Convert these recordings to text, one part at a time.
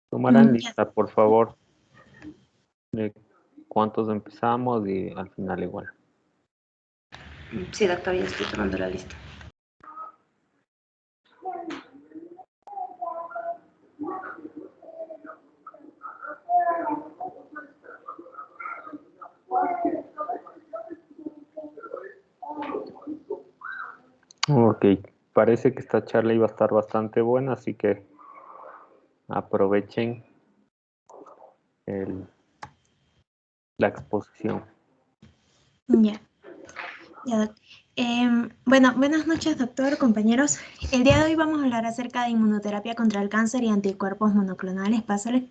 Tomarán Ya. lista, por favor, de cuántos empezamos y al final igual. Sí, doctor, ya estoy tomando la lista. Ok, parece que esta charla iba a estar bastante buena, así que aprovechen la exposición. Ya. Ya, bueno, buenas noches, doctor, compañeros. El día de hoy vamos a hablar acerca de inmunoterapia contra el cáncer y anticuerpos monoclonales. Pásale.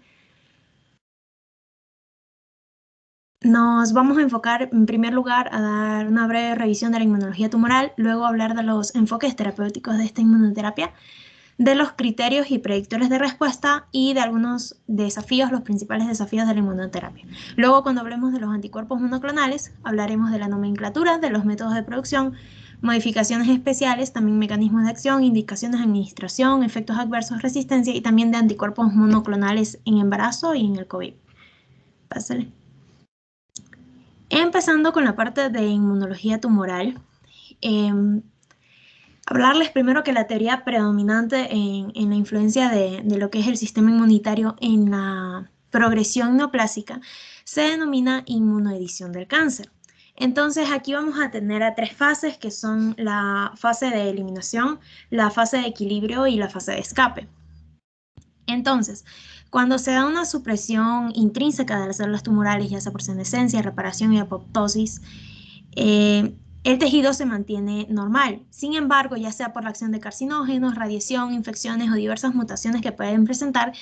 Nos vamos a enfocar en primer lugar a dar una breve revisión de la inmunología tumoral, luego hablar de los enfoques terapéuticos de esta inmunoterapia, de los criterios y predictores de respuesta y de algunos desafíos, los principales desafíos de la inmunoterapia. Luego, cuando hablemos de los anticuerpos monoclonales, hablaremos de la nomenclatura, de los métodos de producción, modificaciones especiales, también mecanismos de acción, indicaciones de administración, efectos adversos, resistencia y también de anticuerpos monoclonales en embarazo y en el COVID. Pásale. Empezando con la parte de inmunología tumoral, hablarles primero que la teoría predominante en la influencia de lo que es el sistema inmunitario en la progresión neoplásica se denomina inmunoedición del cáncer. Entonces aquí vamos a tener a tres fases que son la fase de eliminación, la fase de equilibrio y la fase de escape. Entonces, cuando se da una supresión intrínseca de las células tumorales, ya sea por senescencia, reparación y apoptosis, el tejido se mantiene normal. Sin embargo, ya sea por la acción de carcinógenos, radiación, infecciones o diversas mutaciones que pueden presentar,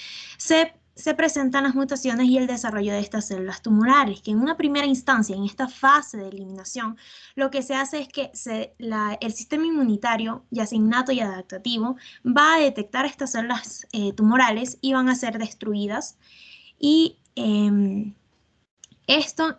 se presentan las mutaciones y el desarrollo de estas células tumorales, que en una primera instancia, en esta fase de eliminación, lo que se hace es que el sistema inmunitario, ya sea innato y adaptativo, va a detectar estas células tumorales y van a ser destruidas. Y esto,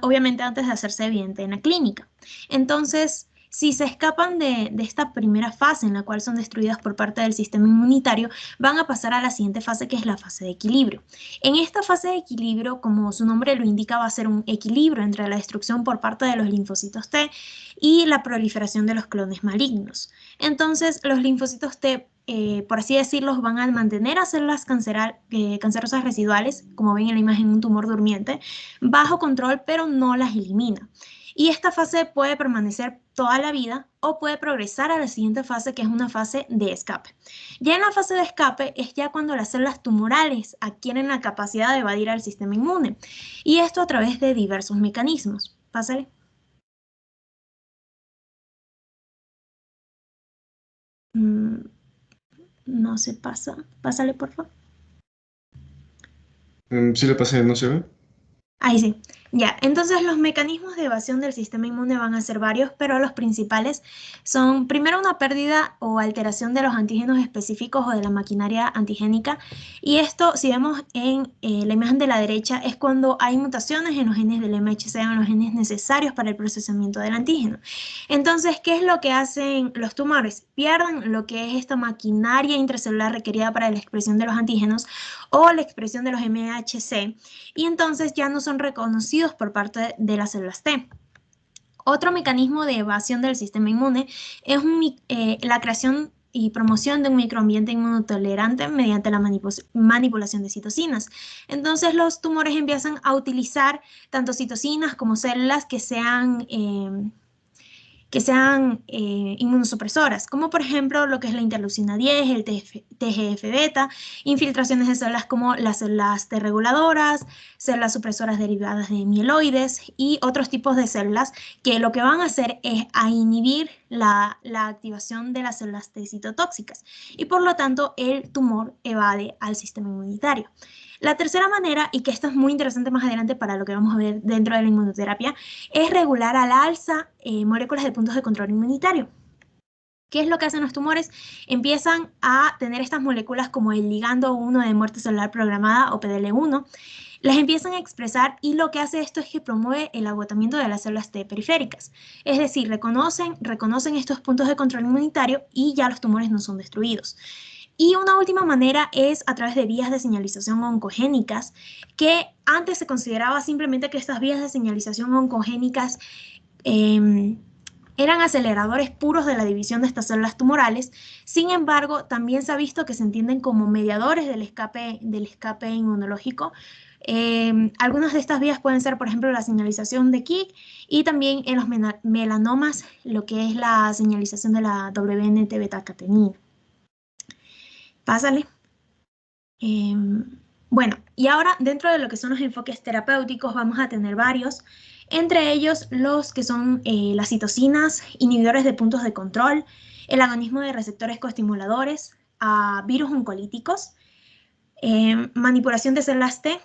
obviamente, antes de hacerse evidente en la clínica. Entonces, si se escapan de esta primera fase en la cual son destruidas por parte del sistema inmunitario, van a pasar a la siguiente fase, que es la fase de equilibrio. En esta fase de equilibrio, como su nombre lo indica, va a ser un equilibrio entre la destrucción por parte de los linfocitos T y la proliferación de los clones malignos. Entonces, los linfocitos T, por así decirlo, van a mantener a células cancerosas residuales, como ven en la imagen, un tumor durmiente, bajo control, pero no las elimina. Y esta fase puede permanecer toda la vida o puede progresar a la siguiente fase, que es una fase de escape. Ya en la fase de escape es ya cuando las células tumorales adquieren la capacidad de evadir al sistema inmune. Y esto a través de diversos mecanismos. Pásale. No se pasa. Pásale, por favor. Sí le pasé, ¿no se ve? Ahí sí. Ya, entonces los mecanismos de evasión del sistema inmune van a ser varios, pero los principales son primero una pérdida o alteración de los antígenos específicos o de la maquinaria antigénica. Y esto, si vemos en la imagen de la derecha, es cuando hay mutaciones en los genes del MHC, en los genes necesarios para el procesamiento del antígeno. Entonces, ¿qué es lo que hacen los tumores? Pierden lo que es esta maquinaria intracelular requerida para la expresión de los antígenos o la expresión de los MHC, y entonces ya no son reconocidos por parte de las células T. Otro mecanismo de evasión del sistema inmune es la creación y promoción de un microambiente inmunotolerante mediante la manipulación de citocinas. Entonces los tumores empiezan a utilizar tanto citocinas como células que sean inmunosupresoras, como por ejemplo lo que es la interleucina 10, el TGF-beta, infiltraciones de células como las células T reguladoras, células supresoras derivadas de mieloides y otros tipos de células que lo que van a hacer es a inhibir la activación de las células T citotóxicas y por lo tanto el tumor evade al sistema inmunitario. La tercera manera, y que esto es muy interesante más adelante para lo que vamos a ver dentro de la inmunoterapia, es regular al alza moléculas de puntos de control inmunitario. ¿Qué es lo que hacen los tumores? Empiezan a tener estas moléculas como el ligando 1 de muerte celular programada o PDL1, las empiezan a expresar y lo que hace esto es que promueve el agotamiento de las células T periféricas. Es decir, reconocen estos puntos de control inmunitario y ya los tumores no son destruidos. Y una última manera es a través de vías de señalización oncogénicas, que antes se consideraba simplemente que estas vías de señalización oncogénicas eran aceleradores puros de la división de estas células tumorales. Sin embargo, también se ha visto que se entienden como mediadores del escape inmunológico. Algunas de estas vías pueden ser, por ejemplo, la señalización de KIK y también en los melanomas, lo que es la señalización de la WNT-beta-catenina. Pásale. Bueno, y ahora dentro de lo que son los enfoques terapéuticos vamos a tener varios, entre ellos los que son las citocinas, inhibidores de puntos de control, el agonismo de receptores coestimuladores, virus oncolíticos, manipulación de células T,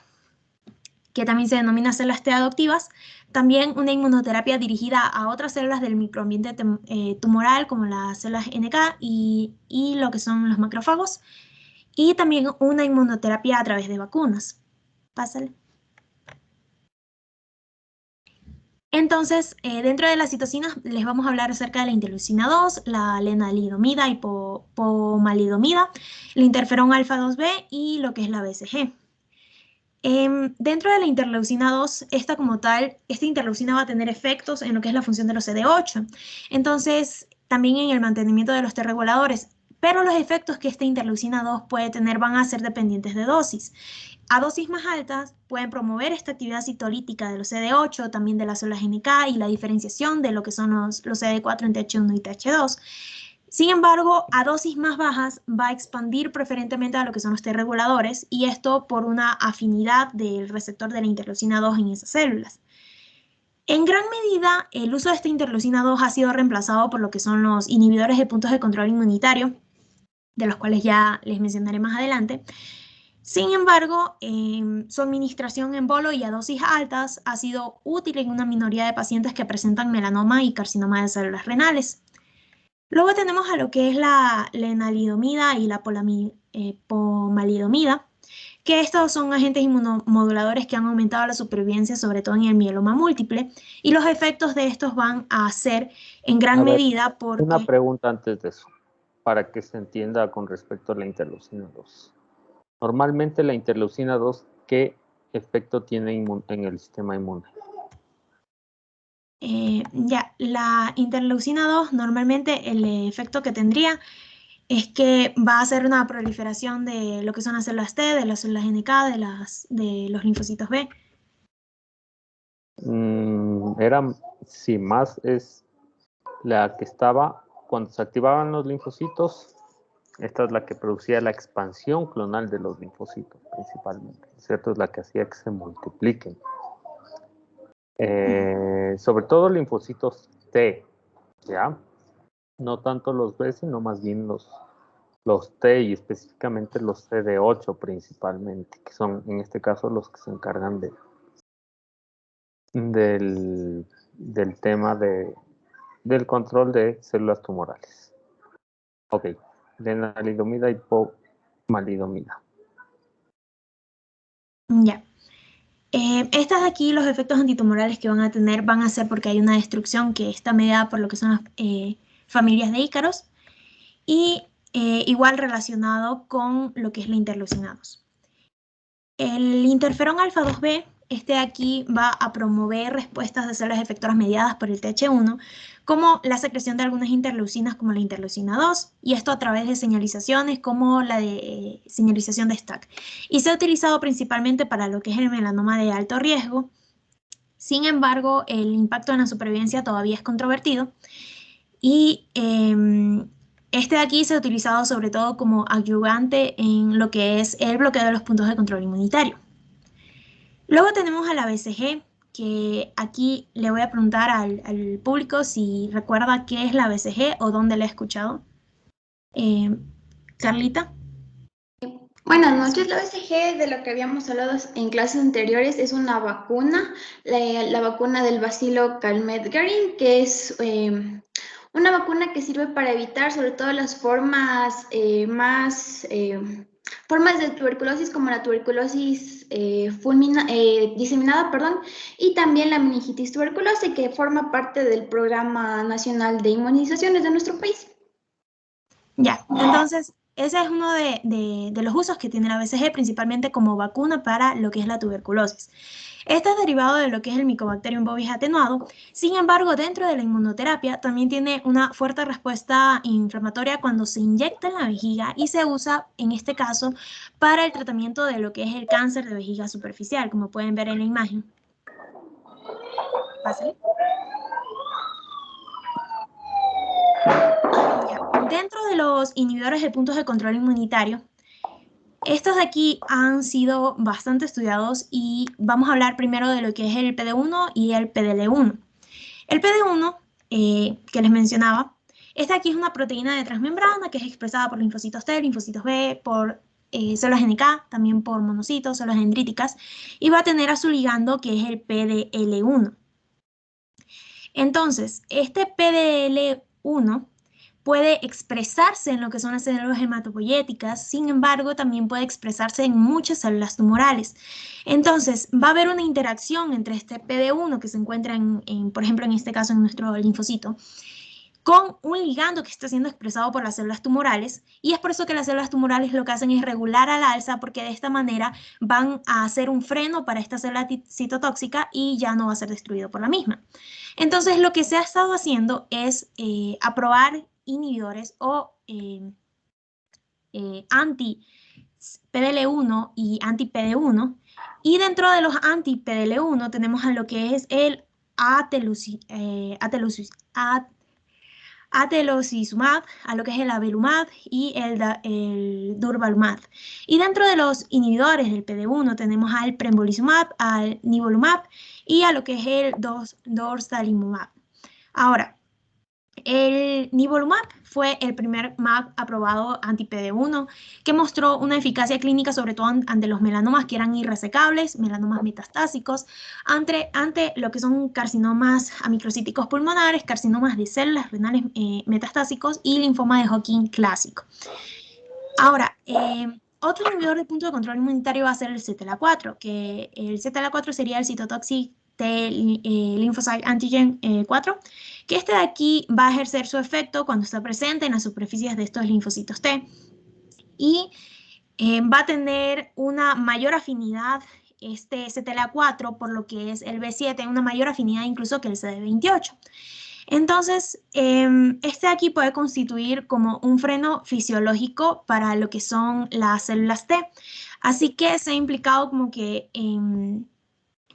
que también se denomina células T adoptivas, también una inmunoterapia dirigida a otras células del microambiente tumoral como las células NK y lo que son los macrófagos, y también una inmunoterapia a través de vacunas. Pásale. Entonces, dentro de las citocinas les vamos a hablar acerca de la interleucina 2, la lenalidomida y pomalidomida, el interferón alfa 2B y lo que es la BCG. Dentro de la interleucina 2, esta como tal, esta interleucina va a tener efectos en lo que es la función de los CD8. Entonces, también en el mantenimiento de los T reguladores. Pero los efectos que esta interleucina 2 puede tener van a ser dependientes de dosis. A dosis más altas pueden promover esta actividad citolítica de los CD8, también de las células NK y la diferenciación de lo que son los CD4 en TH1 y TH2. Sin embargo, a dosis más bajas va a expandir preferentemente a lo que son los T reguladores y esto por una afinidad del receptor de la interleucina 2 en esas células. En gran medida, el uso de esta interleucina 2 ha sido reemplazado por lo que son los inhibidores de puntos de control inmunitario, de los cuales ya les mencionaré más adelante. Sin embargo, su administración en bolo y a dosis altas ha sido útil en una minoría de pacientes que presentan melanoma y carcinoma de células renales. Luego tenemos a lo que es la lenalidomida y la pomalidomida, que estos son agentes inmunomoduladores que han aumentado la supervivencia, sobre todo en el mieloma múltiple, y los efectos de estos van a ser en gran medida porque... Una pregunta antes de eso, para que se entienda con respecto a la interleucina 2. Normalmente la interleucina 2, ¿qué efecto tiene en el sistema inmune? La interleucina 2 normalmente el efecto que tendría es que va a hacer una proliferación de lo que son las células T, de las células NK, de los linfocitos B. Sí, más es la que estaba cuando se activaban los linfocitos. Esta es la que producía la expansión clonal de los linfocitos principalmente, ¿cierto? Es la que hacía que se multipliquen. Sobre todo linfocitos T, ¿ya? No tanto los B, sino más bien los T y específicamente los CD8 principalmente, que son en este caso los que se encargan del tema del control de células tumorales. Ok, lenalidomida y pomalidomida. Ya. Estas de aquí, los efectos antitumorales que van a tener van a ser porque hay una destrucción que está mediada por lo que son las familias de ícaros y igual relacionado con lo que es la interleucina 2. El interferón alfa 2B, este aquí va a promover respuestas de células efectoras mediadas por el TH1, como la secreción de algunas interleucinas como la interleucina 2, y esto a través de señalizaciones como la de señalización de Stack. Y se ha utilizado principalmente para lo que es el melanoma de alto riesgo. Sin embargo, el impacto en la supervivencia todavía es controvertido. Y este de aquí se ha utilizado sobre todo como adyuvante en lo que es el bloqueo de los puntos de control inmunitario. Luego tenemos a la BCG, que aquí le voy a preguntar al público si recuerda qué es la BCG o dónde la he escuchado. Carlita. Buenas noches. La BCG, de lo que habíamos hablado en clases anteriores, es una vacuna, la vacuna del bacilo Calmette-Guerin, que es una vacuna que sirve para evitar sobre todo las formas formas de tuberculosis como la tuberculosis diseminada, y también la meningitis tuberculosa, que forma parte del Programa Nacional de Inmunizaciones de nuestro país. Ya, entonces ese es uno de los usos que tiene la BCG, principalmente como vacuna para lo que es la tuberculosis. Este es derivado de lo que es el Mycobacterium bovis atenuado. Sin embargo, dentro de la inmunoterapia también tiene una fuerte respuesta inflamatoria cuando se inyecta en la vejiga y se usa, en este caso, para el tratamiento de lo que es el cáncer de vejiga superficial, como pueden ver en la imagen. Pásale. Dentro de los inhibidores de puntos de control inmunitario, estos de aquí han sido bastante estudiados y vamos a hablar primero de lo que es el PD-1 y el PDL-1. El PD-1, que les mencionaba, esta aquí es una proteína de transmembrana que es expresada por linfocitos T, linfocitos B, por células NK, también por monocitos, células dendríticas, y va a tener a su ligando que es el PDL-1. Entonces, este PDL-1 puede expresarse en lo que son las células hematopoyéticas, sin embargo, también puede expresarse en muchas células tumorales. Entonces, va a haber una interacción entre este PD-1 que se encuentra, por ejemplo, en este caso en nuestro linfocito, con un ligando que está siendo expresado por las células tumorales, y es por eso que las células tumorales lo que hacen es regular al alza, porque de esta manera van a hacer un freno para esta célula citotóxica y ya no va a ser destruido por la misma. Entonces, lo que se ha estado haciendo es aprobar inhibidores o anti-PDL1 y anti-PD1, y dentro de los anti-PDL1 tenemos a lo que es el atelocizumab, a lo que es el avelumab y el durvalumab. Y dentro de los inhibidores del PD1 tenemos al pembrolizumab, al nivolumab y a lo que es el dorzalimumab. Ahora, el nivolumab fue el primer MAB aprobado anti-PD1 que mostró una eficacia clínica sobre todo ante los melanomas que eran irresecables, melanomas metastásicos, ante lo que son carcinomas amicrocíticos pulmonares, carcinomas de células renales metastásicos y linfoma de Hodgkin clásico. Ahora, otro inhibidor de punto de control inmunitario va a ser el CTLA4, que el CTLA4 sería el Cytotoxic Lymphocyte Antigen 4, que este de aquí va a ejercer su efecto cuando está presente en las superficies de estos linfocitos T y va a tener una mayor afinidad este CTLA4 por lo que es el B7, una mayor afinidad incluso que el CD28. Entonces, este aquí puede constituir como un freno fisiológico para lo que son las células T. Así que se ha implicado como que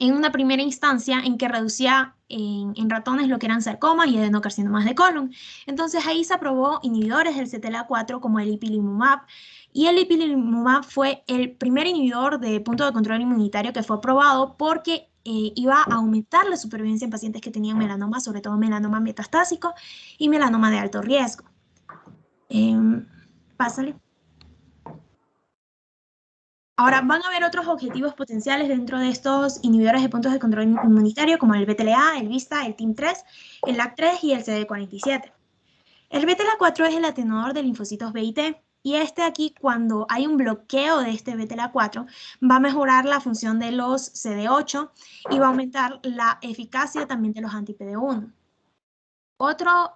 en una primera instancia en que reducía en ratones lo que eran sarcomas y adenocarcinomas de colon. Entonces ahí se aprobó inhibidores del CTLA4 como el ipilimumab, y el ipilimumab fue el primer inhibidor de punto de control inmunitario que fue aprobado porque iba a aumentar la supervivencia en pacientes que tenían melanoma, sobre todo melanoma metastásico y melanoma de alto riesgo. Pásale. Ahora, van a haber otros objetivos potenciales dentro de estos inhibidores de puntos de control inmunitario, como el BTLA, el VISTA, el TIM3, el LAC3 y el CD47. El BTLA4 es el atenuador de linfocitos B y T, y este aquí, cuando hay un bloqueo de este BTLA4, va a mejorar la función de los CD8 y va a aumentar la eficacia también de los anti-PD1. Otro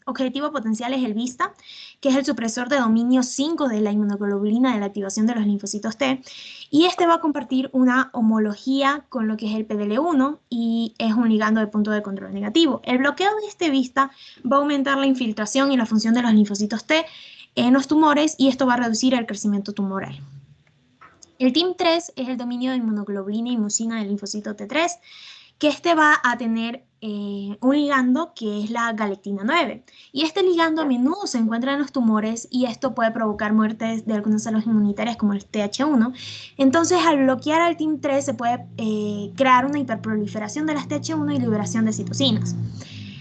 objetivo potencial es el VISTA, que es el supresor de dominio 5 de la inmunoglobulina de la activación de los linfocitos T, y este va a compartir una homología con lo que es el PDL1 y es un ligando de punto de control negativo. El bloqueo de este VISTA va a aumentar la infiltración y la función de los linfocitos T en los tumores y esto va a reducir el crecimiento tumoral. El TIM3 es el dominio de inmunoglobulina y mucina del linfocito T3, que este va a tener un ligando que es la galectina 9. Y este ligando a menudo se encuentra en los tumores y esto puede provocar muertes de algunas células inmunitarias como el TH1. Entonces, al bloquear al TIM3 se puede crear una hiperproliferación de las TH1 y liberación de citocinas.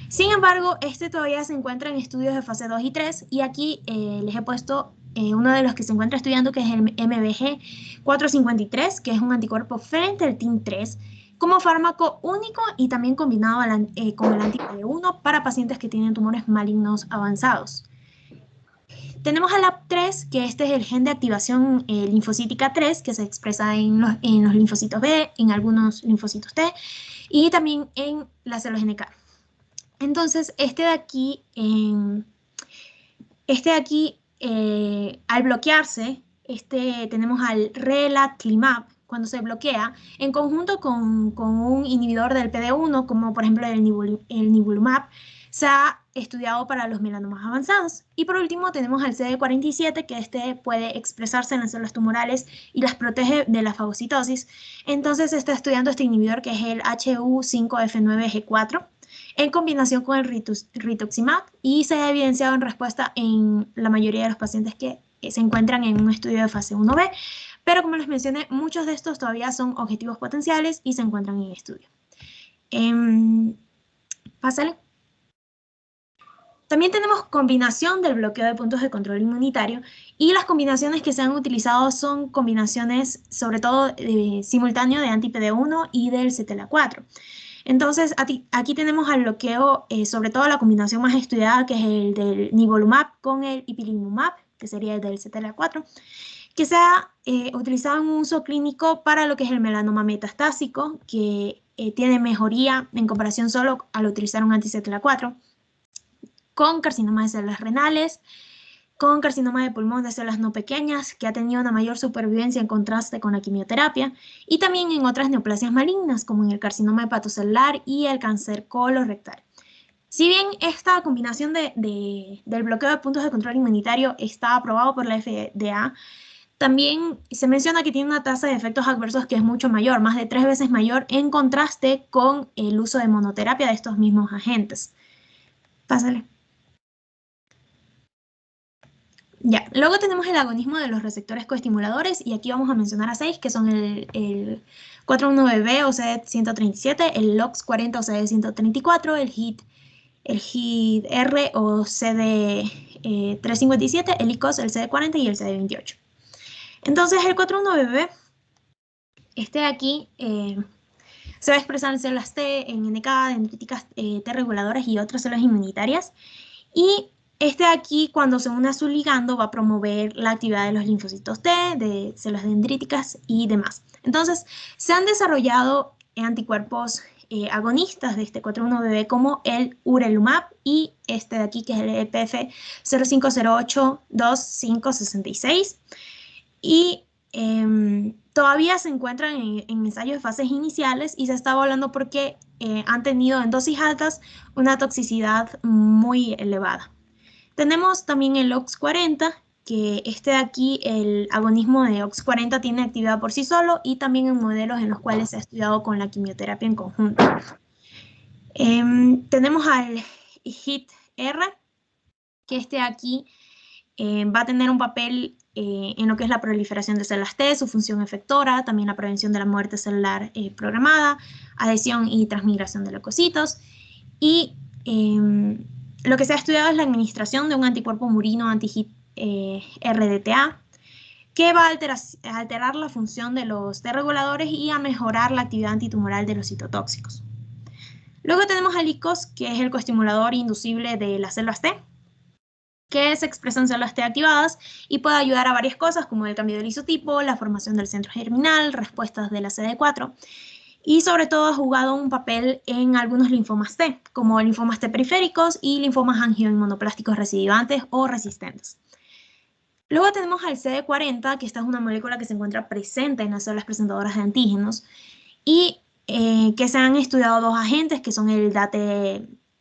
Sin embargo, este todavía se encuentra en estudios de fase 2 y 3 y aquí les he puesto uno de los que se encuentra estudiando, que es el MBG453, que es un anticuerpo frente al TIM3, como fármaco único y también combinado con el anti-PD1 para pacientes que tienen tumores malignos avanzados. Tenemos al AP3, que este es el gen de activación linfocítica 3, que se expresa en los linfocitos B, en algunos linfocitos T y también en las células NK. Entonces, este de aquí al bloquearse, tenemos al relatlimab, cuando se bloquea, en conjunto con un inhibidor del PD1, como por ejemplo el nivolumab, se ha estudiado para los melanomas avanzados. Y por último tenemos al CD47, que puede expresarse en las células tumorales y las protege de la fagocitosis. Entonces se está estudiando este inhibidor, que es el HU5F9G4, en combinación con el rituximab, y se ha evidenciado en respuesta en la mayoría de los pacientes que se encuentran en un estudio de fase 1B, pero como les mencioné, muchos de estos todavía son objetivos potenciales y se encuentran en estudio. Pásale. También tenemos combinación del bloqueo de puntos de control inmunitario, y las combinaciones que se han utilizado son combinaciones sobre todo simultáneo de anti-PD1 y del CTLA4. Entonces, aquí tenemos al bloqueo, sobre todo la combinación más estudiada, que es el del nivolumab con el ipilimumab, que sería el del CTLA4, que se ha utilizado en un uso clínico para lo que es el melanoma metastásico, que tiene mejoría en comparación solo al utilizar un anti-CTLA4, con carcinoma de células renales, con carcinoma de pulmón de células no pequeñas, que ha tenido una mayor supervivencia en contraste con la quimioterapia, y también en otras neoplasias malignas, como en el carcinoma hepatocelular y el cáncer colorectal. Si bien esta combinación del bloqueo de puntos de control inmunitario está aprobado por la FDA, también se menciona que tiene una tasa de efectos adversos que es mucho mayor, más de 3 veces mayor, en contraste con el uso de monoterapia de estos mismos agentes. Pásale. Ya, luego tenemos el agonismo de los receptores coestimuladores, y aquí vamos a mencionar a 6, que son el 4,1-BB o CD137, el LOX40 o CD134, el HIT-R o CD357, el ICOS, el CD40 y el CD28. Entonces el 4,1-BB, este de aquí, se va a expresar en células T, en NK, dendríticas T reguladoras y otras células inmunitarias, y este de aquí, cuando se une a su ligando, va a promover la actividad de los linfocitos T, de células dendríticas y demás. Entonces, se han desarrollado anticuerpos agonistas de este 4,1-BB, como el urelumab y este de aquí, que es el EPF 05082566, y todavía se encuentran en ensayos de fases iniciales, y se está evaluando porque han tenido en dosis altas una toxicidad muy elevada. Tenemos también el OX40, que este de aquí, el agonismo de OX40 tiene actividad por sí solo, y también en modelos en los cuales se ha estudiado con la quimioterapia en conjunto. Tenemos al HIT-R, que este de aquí va a tener un papel en lo que es la proliferación de células T, su función efectora, también la prevención de la muerte celular programada, adhesión y transmigración de leucocitos, y lo que se ha estudiado es la administración de un anticuerpo murino anti-HIT-RDTA, que va a alterar la función de los T reguladores y a mejorar la actividad antitumoral de los citotóxicos. Luego tenemos al ICOS, que es el coestimulador inducible de las células T, que se expresan células T activadas y puede ayudar a varias cosas, como el cambio del isotipo, la formación del centro germinal, respuestas de la CD4, y sobre todo ha jugado un papel en algunos linfomas T, como linfomas T periféricos y linfomas angioinmunoplásticos recidivantes o resistentes. Luego tenemos al CD40, que esta es una molécula que se encuentra presente en las células presentadoras de antígenos, y que se han estudiado dos agentes, que son el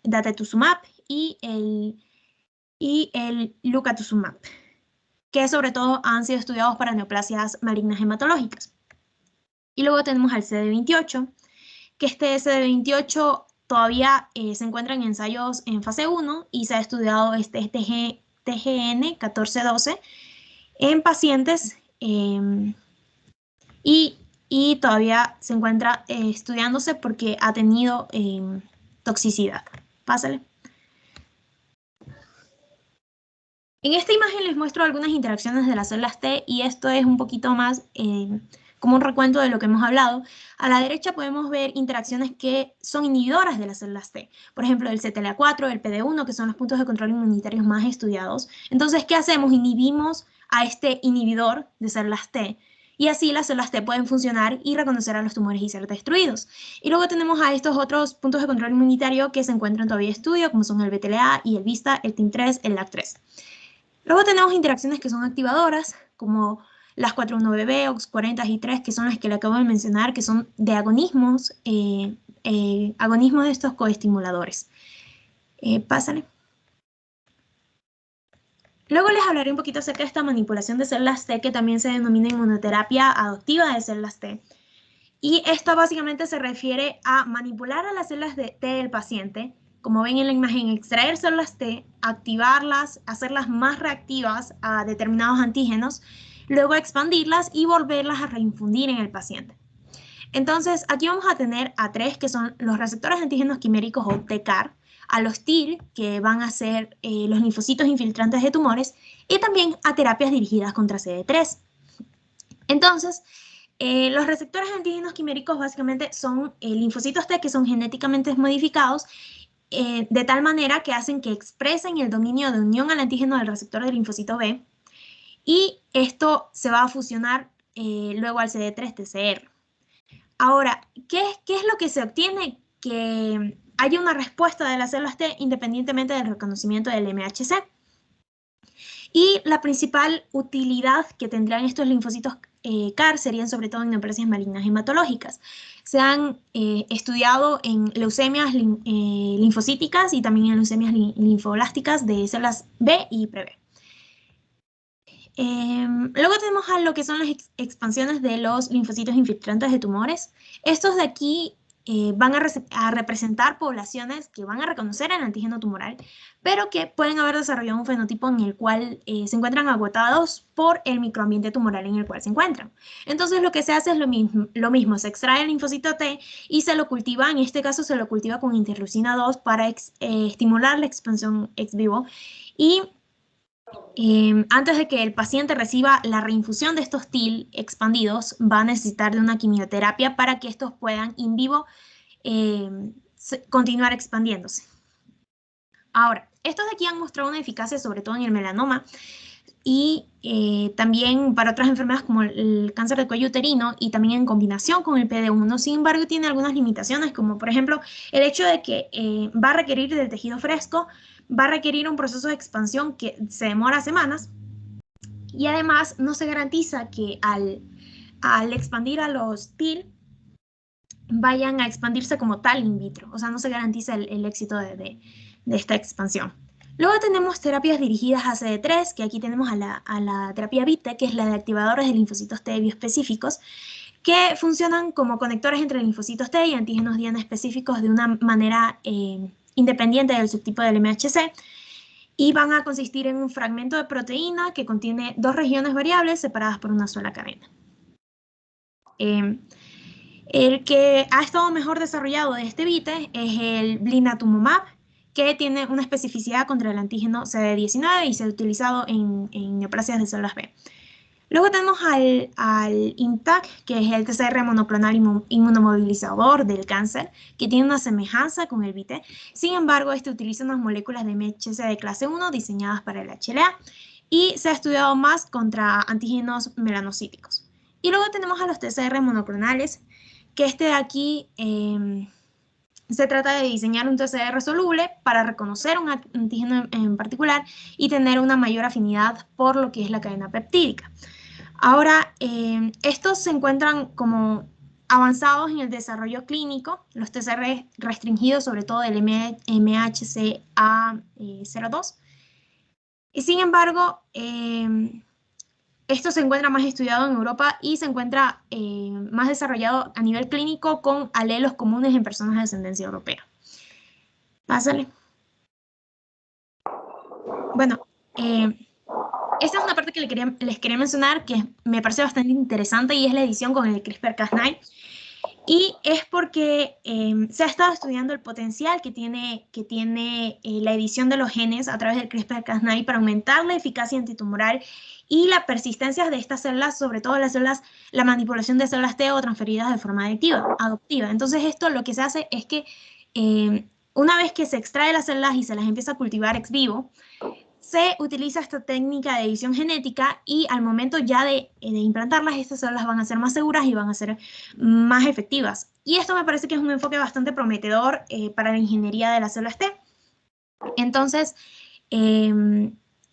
datetuzumab y el lucatuzumab, que sobre todo han sido estudiados para neoplasias malignas hematológicas. Y luego tenemos al CD28, que este CD28 todavía se encuentra en ensayos en fase 1 y se ha estudiado este TGN1412 en pacientes y todavía se encuentra estudiándose porque ha tenido toxicidad. Pásale. En esta imagen les muestro algunas interacciones de las células T, y esto es un poquito más como un recuento de lo que hemos hablado. A la derecha podemos ver interacciones que son inhibidoras de las células T. Por ejemplo, el CTLA4, el PD1, que son los puntos de control inmunitarios más estudiados. Entonces, ¿qué hacemos? Inhibimos a este inhibidor de células T, y así las células T pueden funcionar y reconocer a los tumores y ser destruidos. Y luego tenemos a estos otros puntos de control inmunitario que se encuentran todavía en estudio, como son el BTLA y el VISTA, el TIM3, el LAC3. Luego tenemos interacciones que son activadoras, como las 41BB, OX40 y 3, que son las que le acabo de mencionar, que son de agonismos, agonismos de estos coestimuladores. Pásale. Luego les hablaré un poquito acerca de esta manipulación de células T, que también se denomina inmunoterapia adoptiva de células T. Y esto básicamente se refiere a manipular a las células T del paciente, como ven en la imagen, extraer células T, activarlas, hacerlas más reactivas a determinados antígenos, luego expandirlas y volverlas a reinfundir en el paciente. Entonces, aquí vamos a tener a tres, que son los receptores de antígenos quiméricos o TCAR, a los TIL, que van a ser los linfocitos infiltrantes de tumores, y también a terapias dirigidas contra CD3. Entonces, los receptores de antígenos quiméricos básicamente son linfocitos T que son genéticamente modificados de tal manera que hacen que expresen el dominio de unión al antígeno del receptor del linfocito B, y esto se va a fusionar luego al CD3-TCR. Ahora, ¿qué es lo que se obtiene? Que haya una respuesta de las células T independientemente del reconocimiento del MHC. Y la principal utilidad que tendrán estos linfocitos CAR serían sobre todo en neoplasias malignas hematológicas. Se han estudiado en leucemias linfocíticas y también en leucemias linfoblásticas de células B y pre-B. Luego tenemos a lo que son las expansiones de los linfocitos infiltrantes de tumores. Estos de aquí van a representar poblaciones que van a reconocer el antígeno tumoral, pero que pueden haber desarrollado un fenotipo en el cual se encuentran agotados por el microambiente tumoral en el cual se encuentran. Entonces lo que se hace es lo mismo, se extrae el linfocito T y se lo cultiva, en este caso se lo cultiva con interleucina 2 para estimular la expansión ex vivo, y antes de que el paciente reciba la reinfusión de estos TIL expandidos, va a necesitar de una quimioterapia para que estos puedan in vivo continuar expandiéndose. Ahora, estos de aquí han mostrado una eficacia sobre todo en el melanoma y también para otras enfermedades como el cáncer de cuello uterino y también en combinación con el PD-1. Sin embargo, tiene algunas limitaciones, como por ejemplo el hecho de que va a requerir del tejido fresco, va a requerir un proceso de expansión que se demora semanas, y además no se garantiza que al expandir a los TIL vayan a expandirse como tal in vitro, o sea, no se garantiza el éxito de esta expansión. Luego tenemos terapias dirigidas a CD3, que aquí tenemos a la terapia VITE, que es la de activadores de linfocitos T bioespecíficos, que funcionan como conectores entre linfocitos T y antígenos diana específicos de una manera independiente del subtipo del MHC, y van a consistir en un fragmento de proteína que contiene dos regiones variables separadas por una sola cadena. El que ha estado mejor desarrollado de este VITE es el blinatumomab, que tiene una especificidad contra el antígeno CD19 y se ha utilizado en neoplasias de células B. Luego tenemos al INTAC, que es el TCR monoclonal inmunomovilizador del cáncer, que tiene una semejanza con el VITE. Sin embargo, este utiliza unas moléculas de MHC de clase 1 diseñadas para el HLA y se ha estudiado más contra antígenos melanocíticos. Y luego tenemos a los TCR monoclonales, que este de aquí se trata de diseñar un TCR soluble para reconocer un antígeno en particular y tener una mayor afinidad por lo que es la cadena peptídica. Ahora, estos se encuentran como avanzados en el desarrollo clínico, los TCR restringidos sobre todo del MHCA02. Y sin embargo, esto se encuentra más estudiado en Europa y se encuentra más desarrollado a nivel clínico con alelos comunes en personas de ascendencia europea. Pásale. Bueno, esta es una parte que les quería mencionar que me parece bastante interesante, y es la edición con el CRISPR-Cas9. Y es porque se ha estado estudiando el potencial que tiene la edición de los genes a través del CRISPR-Cas9 para aumentar la eficacia antitumoral y la persistencia de estas células, sobre todo las células, la manipulación de células T o transferidas de forma adoptiva. Entonces esto lo que se hace es que una vez que se extrae las células y se las empieza a cultivar ex vivo, se utiliza esta técnica de edición genética y al momento ya de implantarlas, estas células van a ser más seguras y van a ser más efectivas. Y esto me parece que es un enfoque bastante prometedor para la ingeniería de las células T. Entonces,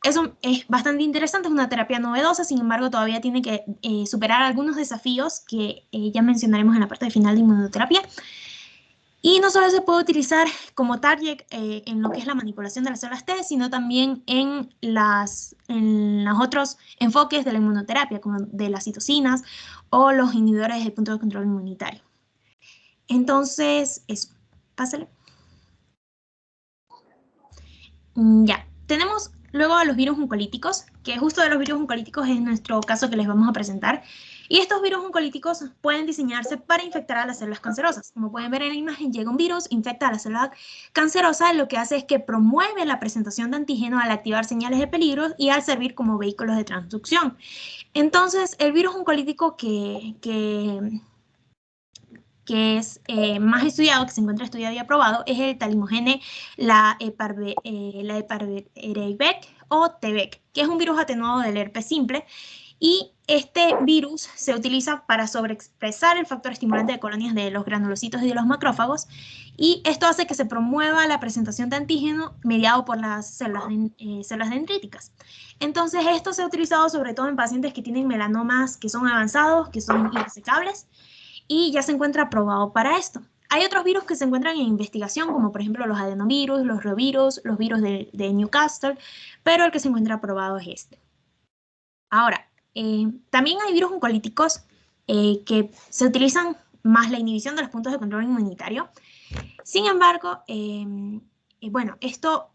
eso es bastante interesante, es una terapia novedosa, sin embargo todavía tiene que superar algunos desafíos que ya mencionaremos en la parte final de inmunoterapia. Y no solo se puede utilizar como target en lo que es la manipulación de las células T, sino también en los otros enfoques de la inmunoterapia, como de las citocinas o los inhibidores del punto de control inmunitario. Entonces, eso. Pásale. Ya. Tenemos luego a los virus oncolíticos, que justo de los virus oncolíticos es nuestro caso que les vamos a presentar. Y estos virus oncolíticos pueden diseñarse para infectar a las células cancerosas. Como pueden ver en la imagen, llega un virus, infecta a la célula cancerosa, lo que hace es que promueve la presentación de antígeno al activar señales de peligro y al servir como vehículos de transducción. Entonces, el virus oncolítico que es más estudiado, que se encuentra estudiado y aprobado, es el talimogene, la Eparvirec o TBEC, que es un virus atenuado del herpes simple. Y este virus se utiliza para sobreexpresar el factor estimulante de colonias de los granulocitos y de los macrófagos, y esto hace que se promueva la presentación de antígeno mediado por las células dendríticas. Entonces, esto se ha utilizado sobre todo en pacientes que tienen melanomas que son avanzados, que son irresecables, y ya se encuentra aprobado para esto. Hay otros virus que se encuentran en investigación, como por ejemplo los adenovirus, los revirus, los virus de Newcastle, pero el que se encuentra aprobado es este. Ahora, también hay virus oncolíticos que se utilizan más la inhibición de los puntos de control inmunitario. Sin embargo, bueno, esto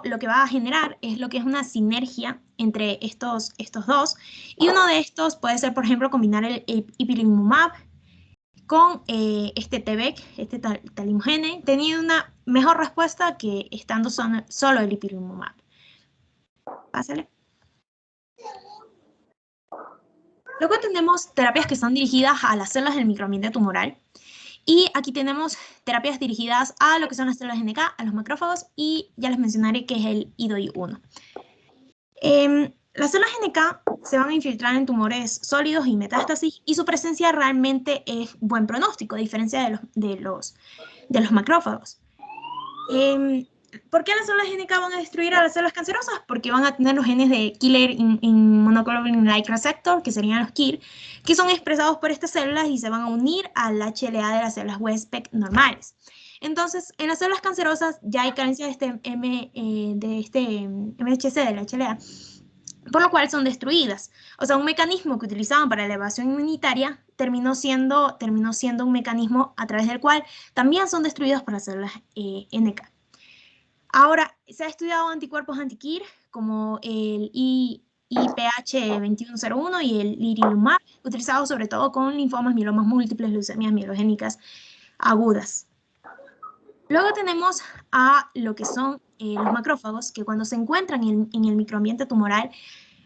lo que va a generar es lo que es una sinergia entre estos dos, y uno de estos puede ser, por ejemplo, combinar el ipilimumab con este TBEC, este talimogene, teniendo una mejor respuesta que estando solo el ipilimumab. Pásale. Luego tenemos terapias que están dirigidas a las células del microambiente tumoral. Y aquí tenemos terapias dirigidas a lo que son las células NK, a los macrófagos, y ya les mencionaré que es el IDOI-1. Las células NK se van a infiltrar en tumores sólidos y metástasis, y su presencia realmente es buen pronóstico, a diferencia de los macrófagos. ¿Por qué las células NK van a destruir a las células cancerosas? Porque van a tener los genes de Killer Immunoglobulin-like Receptor, que serían los KIR, que son expresados por estas células y se van a unir al HLA de las células Westpec normales. Entonces, en las células cancerosas ya hay carencia de este MHC, del HLA, por lo cual son destruidas. O sea, un mecanismo que utilizaban para la evasión inmunitaria terminó siendo un mecanismo a través del cual también son destruidos por las células NK. Ahora, se ha estudiado anticuerpos anti-KIR como el IPH2101 y el ipilimumab, utilizados sobre todo con linfomas, mielomas múltiples, leucemias mielogénicas agudas. Luego tenemos a lo que son los macrófagos, que cuando se encuentran en el microambiente tumoral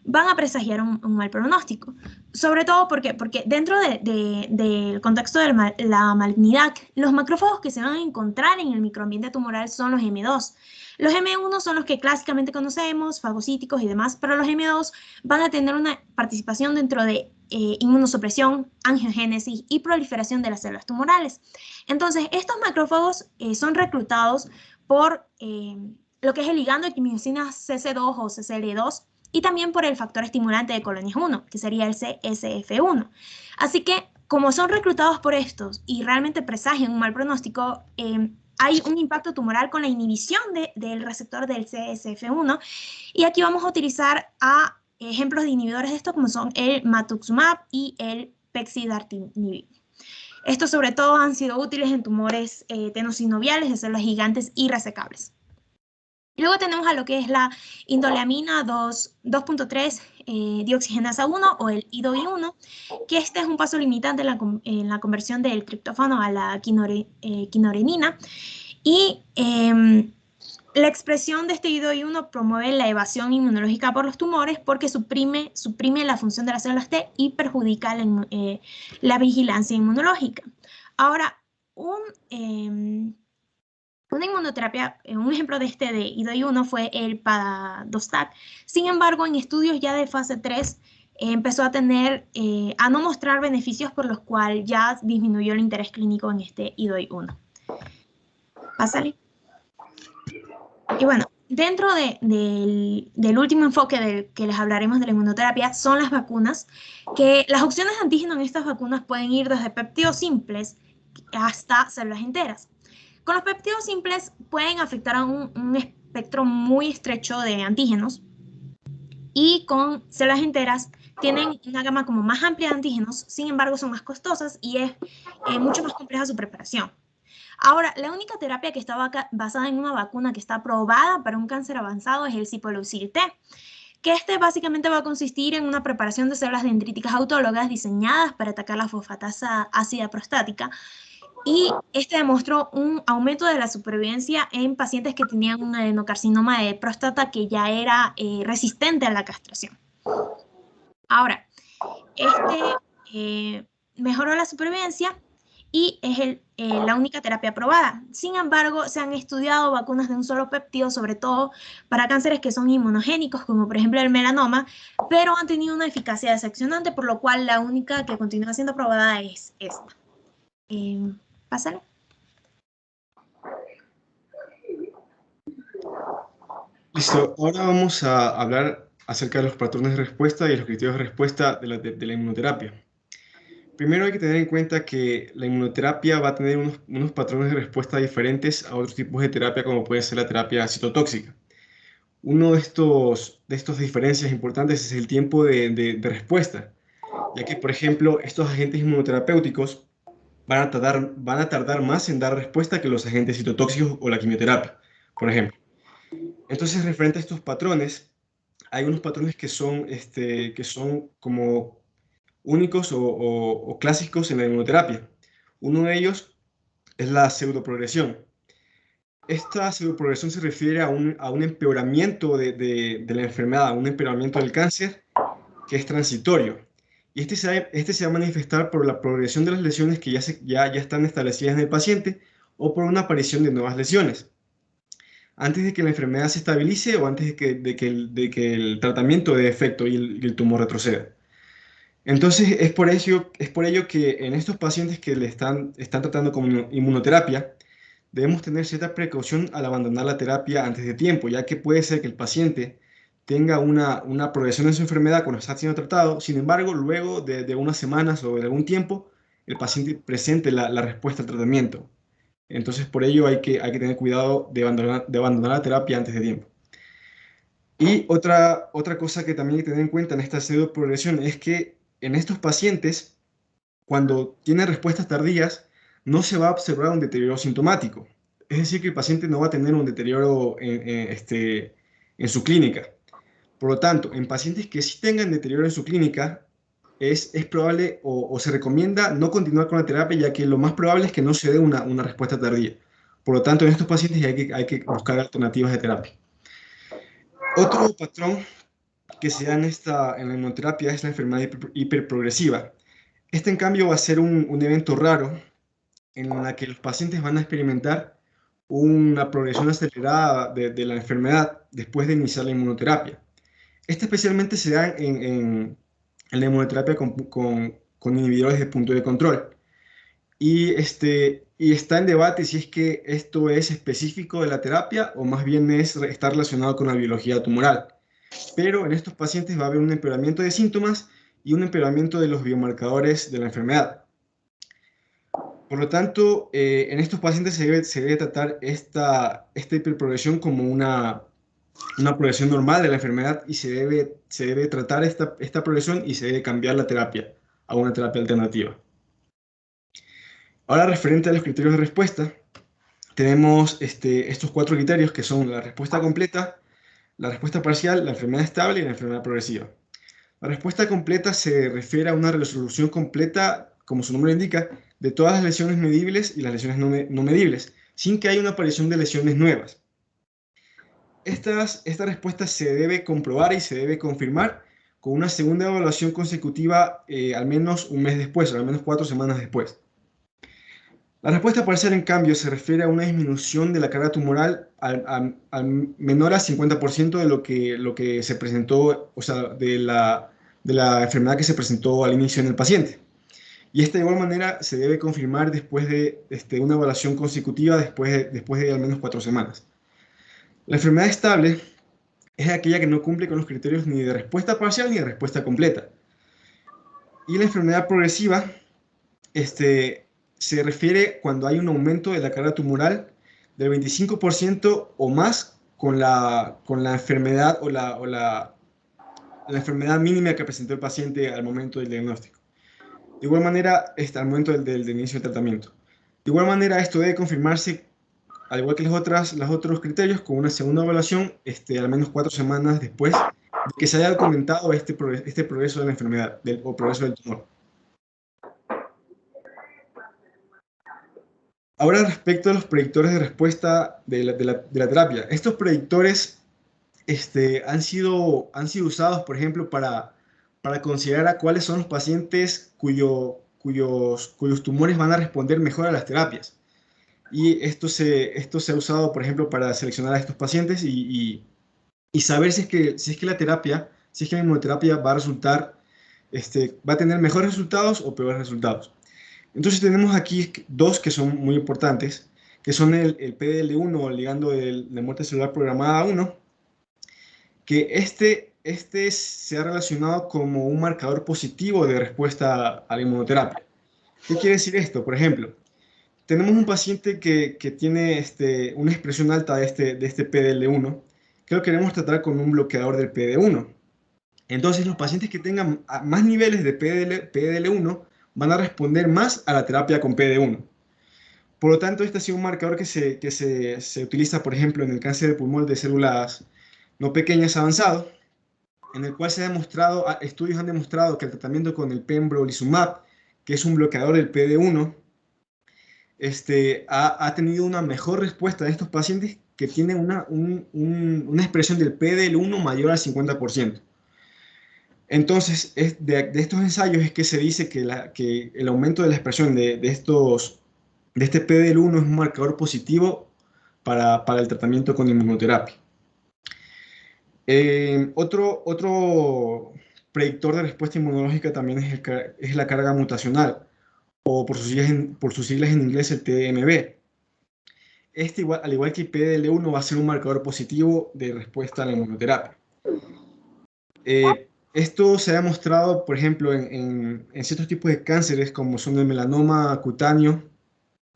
van a presagiar un mal pronóstico. Sobre todo porque dentro del contexto de la malignidad, los macrófagos que se van a encontrar en el microambiente tumoral son los M2. Los M1 son los que clásicamente conocemos, fagocíticos y demás, pero los M2 van a tener una participación dentro de inmunosupresión, angiogénesis y proliferación de las células tumorales. Entonces, estos macrófagos son reclutados por lo que es el ligando de quimiosina CC2 o CCL2, y también por el factor estimulante de colonias 1, que sería el CSF1. Así que, como son reclutados por estos y realmente presagian un mal pronóstico, hay un impacto tumoral con la inhibición del receptor del CSF1, y aquí vamos a utilizar ejemplos de inhibidores de esto, como son el matuxumab y el pexidartinib. Estos sobre todo han sido útiles en tumores tenosinoviales de células gigantes y resecables. Luego tenemos a lo que es la indoleamina 2.3 dioxigenasa 1 o el IDOI-1, que este es un paso limitante en la conversión del triptófano a la quinorenina. Y la expresión de este IDOI-1 promueve la evasión inmunológica por los tumores porque suprime la función de las células T y perjudica la vigilancia inmunológica. Ahora, una inmunoterapia, un ejemplo de IDOI-1 fue el padostat. Sin embargo, en estudios ya de fase 3, empezó a no mostrar beneficios, por los cuales ya disminuyó el interés clínico en este IDOI-1. Pásale. Y bueno, dentro del último enfoque del que les hablaremos de la inmunoterapia son las vacunas, que las opciones de antígeno en estas vacunas pueden ir desde péptidos simples hasta células enteras. Con los péptidos simples pueden afectar a un espectro muy estrecho de antígenos, y con células enteras tienen una gama como más amplia de antígenos, sin embargo son más costosas y es mucho más compleja su preparación. Ahora, la única terapia que está basada en una vacuna que está aprobada para un cáncer avanzado es el Sipuleucel-T, que básicamente va a consistir en una preparación de células dendríticas autólogas diseñadas para atacar la fosfatasa ácida prostática, y demostró un aumento de la supervivencia en pacientes que tenían un adenocarcinoma de próstata que ya era resistente a la castración. Ahora, mejoró la supervivencia y es la única terapia aprobada. Sin embargo, se han estudiado vacunas de un solo péptido, sobre todo para cánceres que son inmunogénicos, como por ejemplo el melanoma, pero han tenido una eficacia decepcionante, por lo cual la única que continúa siendo aprobada es esta. Pásale. Listo, ahora vamos a hablar acerca de los patrones de respuesta y los criterios de respuesta de la inmunoterapia. Primero hay que tener en cuenta que la inmunoterapia va a tener unos patrones de respuesta diferentes a otros tipos de terapia, como puede ser la terapia citotóxica. Uno de estas diferencias importantes es el tiempo de respuesta, ya que, por ejemplo, estos agentes inmunoterapéuticos van a tardar más en dar respuesta que los agentes citotóxicos o la quimioterapia, por ejemplo. Entonces, referente a estos patrones, hay unos patrones que son como únicos o clásicos en la inmunoterapia. Uno de ellos es la pseudoprogresión. Esta pseudoprogresión se refiere a un empeoramiento de la enfermedad, a un empeoramiento del cáncer que es transitorio. Y este se va a manifestar por la progresión de las lesiones que ya están establecidas en el paciente o por una aparición de nuevas lesiones, antes de que la enfermedad se estabilice o antes de que el tratamiento dé efecto y el tumor retroceda. Entonces, es por ello que en estos pacientes que están tratando con inmunoterapia, debemos tener cierta precaución al abandonar la terapia antes de tiempo, ya que puede ser que el paciente tenga una progresión en su enfermedad cuando está siendo tratado. Sin embargo, luego de unas semanas o de algún tiempo, el paciente presente la respuesta al tratamiento. Entonces, por ello hay que tener cuidado de abandonar la terapia antes de tiempo. Y otra cosa que también hay que tener en cuenta en esta pseudoprogresión es que en estos pacientes, cuando tienen respuestas tardías, no se va a observar un deterioro sintomático. Es decir, que el paciente no va a tener un deterioro en su clínica. Por lo tanto, en pacientes que sí tengan deterioro en su clínica, es probable o se recomienda no continuar con la terapia, ya que lo más probable es que no se dé una respuesta tardía. Por lo tanto, en estos pacientes hay que buscar alternativas de terapia. Otro patrón que se da en la inmunoterapia es la enfermedad hiperprogresiva. Este, en cambio, va a ser un evento raro en la que los pacientes van a experimentar una progresión acelerada de la enfermedad después de iniciar la inmunoterapia. Este especialmente se da en la inmunoterapia con inhibidores de punto de control. Y está en debate si es que esto es específico de la terapia o más bien está relacionado con la biología tumoral. Pero en estos pacientes va a haber un empeoramiento de síntomas y un empeoramiento de los biomarcadores de la enfermedad. Por lo tanto, en estos pacientes se debe tratar esta hiperprogresión como una progresión normal de la enfermedad y se debe tratar esta progresión y se debe cambiar la terapia a una terapia alternativa. Ahora, referente a los criterios de respuesta, tenemos estos 4 criterios que son la respuesta completa, la respuesta parcial, la enfermedad estable y la enfermedad progresiva. La respuesta completa se refiere a una resolución completa, como su nombre indica, de todas las lesiones medibles y las lesiones no medibles, sin que haya una aparición de lesiones nuevas. Esta respuesta se debe comprobar y se debe confirmar con una segunda evaluación consecutiva al menos un mes después, o al menos 4 semanas después. La respuesta parcial, en cambio, se refiere a una disminución de la carga tumoral al menor a 50% de lo que se presentó, o sea, de la enfermedad que se presentó al inicio en el paciente. Y esta de igual manera se debe confirmar después de una evaluación consecutiva después de al menos 4 semanas. La enfermedad estable es aquella que no cumple con los criterios ni de respuesta parcial ni de respuesta completa. Y la enfermedad progresiva se refiere cuando hay un aumento de la carga tumoral del 25% o más con la enfermedad o la enfermedad mínima que presentó el paciente al momento del diagnóstico. De igual manera, al momento del inicio del tratamiento. De igual manera, esto debe confirmarse, al igual que los otros criterios, con una segunda evaluación al menos 4 semanas después de que se haya documentado este progreso de la enfermedad o progreso del tumor. Ahora, respecto a los predictores de respuesta de la terapia. Estos predictores han sido usados, por ejemplo, para considerar a cuáles son los pacientes cuyos tumores van a responder mejor a las terapias. Y esto se ha usado, por ejemplo, para seleccionar a estos pacientes y saber si es que la inmunoterapia va a tener mejores resultados o peores resultados. Entonces tenemos aquí dos que son muy importantes, que son el PDL1 o el ligando de muerte celular programada 1, que este se ha relacionado como un marcador positivo de respuesta a la inmunoterapia. ¿Qué quiere decir esto? Por ejemplo, tenemos un paciente que tiene una expresión alta de este PDL1, que lo queremos tratar con un bloqueador del PD1. Entonces, los pacientes que tengan más niveles de PDL1 van a responder más a la terapia con PD1. Por lo tanto, este ha sido un marcador que se utiliza, por ejemplo, en el cáncer de pulmón de células no pequeñas avanzado, en el cual estudios han demostrado que el tratamiento con el pembrolizumab, que es un bloqueador del PD1, ha tenido una mejor respuesta de estos pacientes que tienen una expresión del PDL1 mayor al 50%. Entonces, de estos ensayos es que se dice que el aumento de la expresión de este PDL1 es un marcador positivo para el tratamiento con inmunoterapia. Otro predictor de respuesta inmunológica también es la carga mutacional, o por sus siglas en inglés el TMB. Al igual que el PDL1, va a ser un marcador positivo de respuesta a la inmunoterapia. Esto se ha demostrado, por ejemplo, en ciertos tipos de cánceres, como son el melanoma cutáneo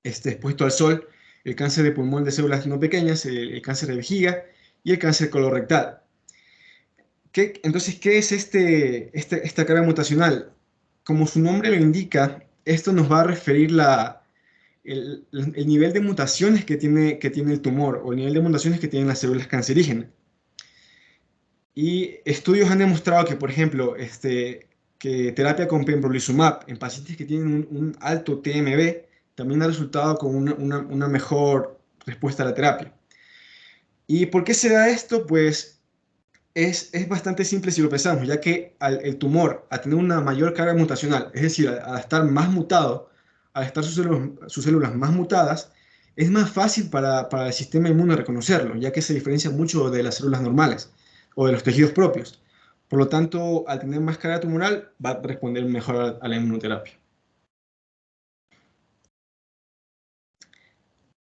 expuesto al sol, el cáncer de pulmón de células no pequeñas, el cáncer de vejiga y el cáncer colorectal. Entonces, ¿qué es esta carga mutacional? Como su nombre lo indica, esto nos va a referir el nivel de mutaciones que tiene el tumor o el nivel de mutaciones que tienen las células cancerígenas. Y estudios han demostrado que, por ejemplo, que terapia con pembrolizumab en pacientes que tienen un alto TMB también ha resultado con una mejor respuesta a la terapia. ¿Y por qué se da esto? Pues es bastante simple si lo pensamos, ya que el tumor, al tener una mayor carga mutacional, es decir, al estar más mutado, al estar sus células más mutadas, es más fácil para el sistema inmune reconocerlo, ya que se diferencia mucho de las células normales o de los tejidos propios. Por lo tanto, al tener más carga tumoral, va a responder mejor a la inmunoterapia.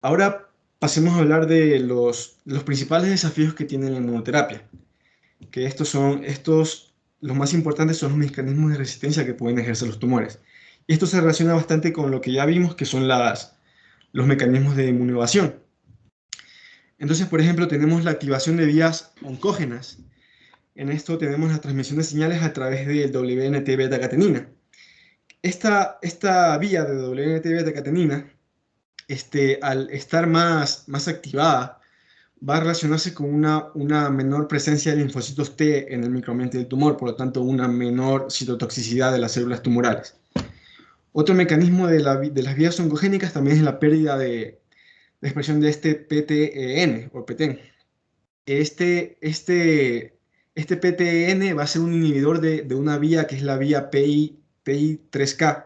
Ahora pasemos a hablar de los principales desafíos que tiene la inmunoterapia. Que los más importantes son los mecanismos de resistencia que pueden ejercer los tumores. Y esto se relaciona bastante con lo que ya vimos, que son los mecanismos de inmunoevasión. Entonces, por ejemplo, tenemos la activación de vías oncógenas. En esto tenemos la transmisión de señales a través del WNT beta-catenina. Esta vía de WNT beta-catenina, al estar más activada, va a relacionarse con una menor presencia de linfocitos T en el microambiente del tumor, por lo tanto, una menor citotoxicidad de las células tumorales. Otro mecanismo de las vías oncogénicas también es la pérdida de expresión de este PTEN o PTEN. Este PTEN va a ser un inhibidor de una vía que es la vía PI3K.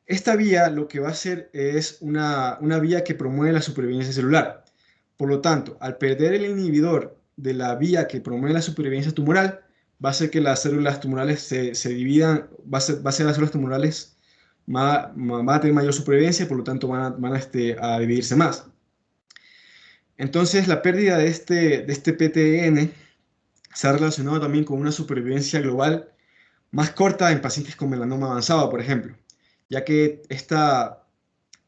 Esta vía lo que va a hacer es una vía que promueve la supervivencia celular. Por lo tanto, al perder el inhibidor de la vía que promueve la supervivencia tumoral, va a hacer que las células tumorales se dividan, va a ser las células tumorales van a tener mayor supervivencia y por lo tanto van a dividirse más. Entonces, la pérdida de este PTN se ha relacionado también con una supervivencia global más corta en pacientes con melanoma avanzado, por ejemplo, ya que esta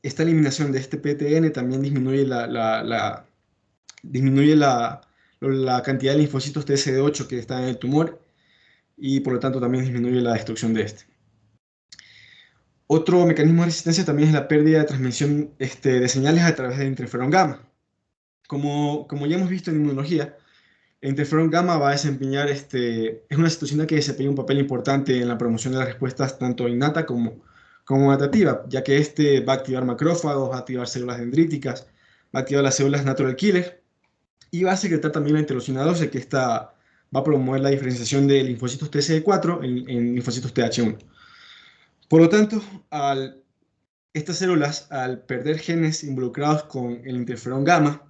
eliminación de este PTN también disminuye la cantidad de linfocitos TCD8 que están en el tumor y por lo tanto también disminuye la destrucción de este. Otro mecanismo de resistencia también es la pérdida de transmisión de señales a través del interferón gamma. Como ya hemos visto en inmunología, el interferón gamma va a desempeñar, es una citocina que desempeña un papel importante en la promoción de las respuestas tanto innata como adaptativa, ya que va a activar macrófagos, va a activar células dendríticas, va a activar las células natural killer y va a secretar también la interleucina 12, que va a promover la diferenciación de linfocitos TCD4 en linfocitos TH1. Por lo tanto, estas células, al perder genes involucrados con el interferón gamma,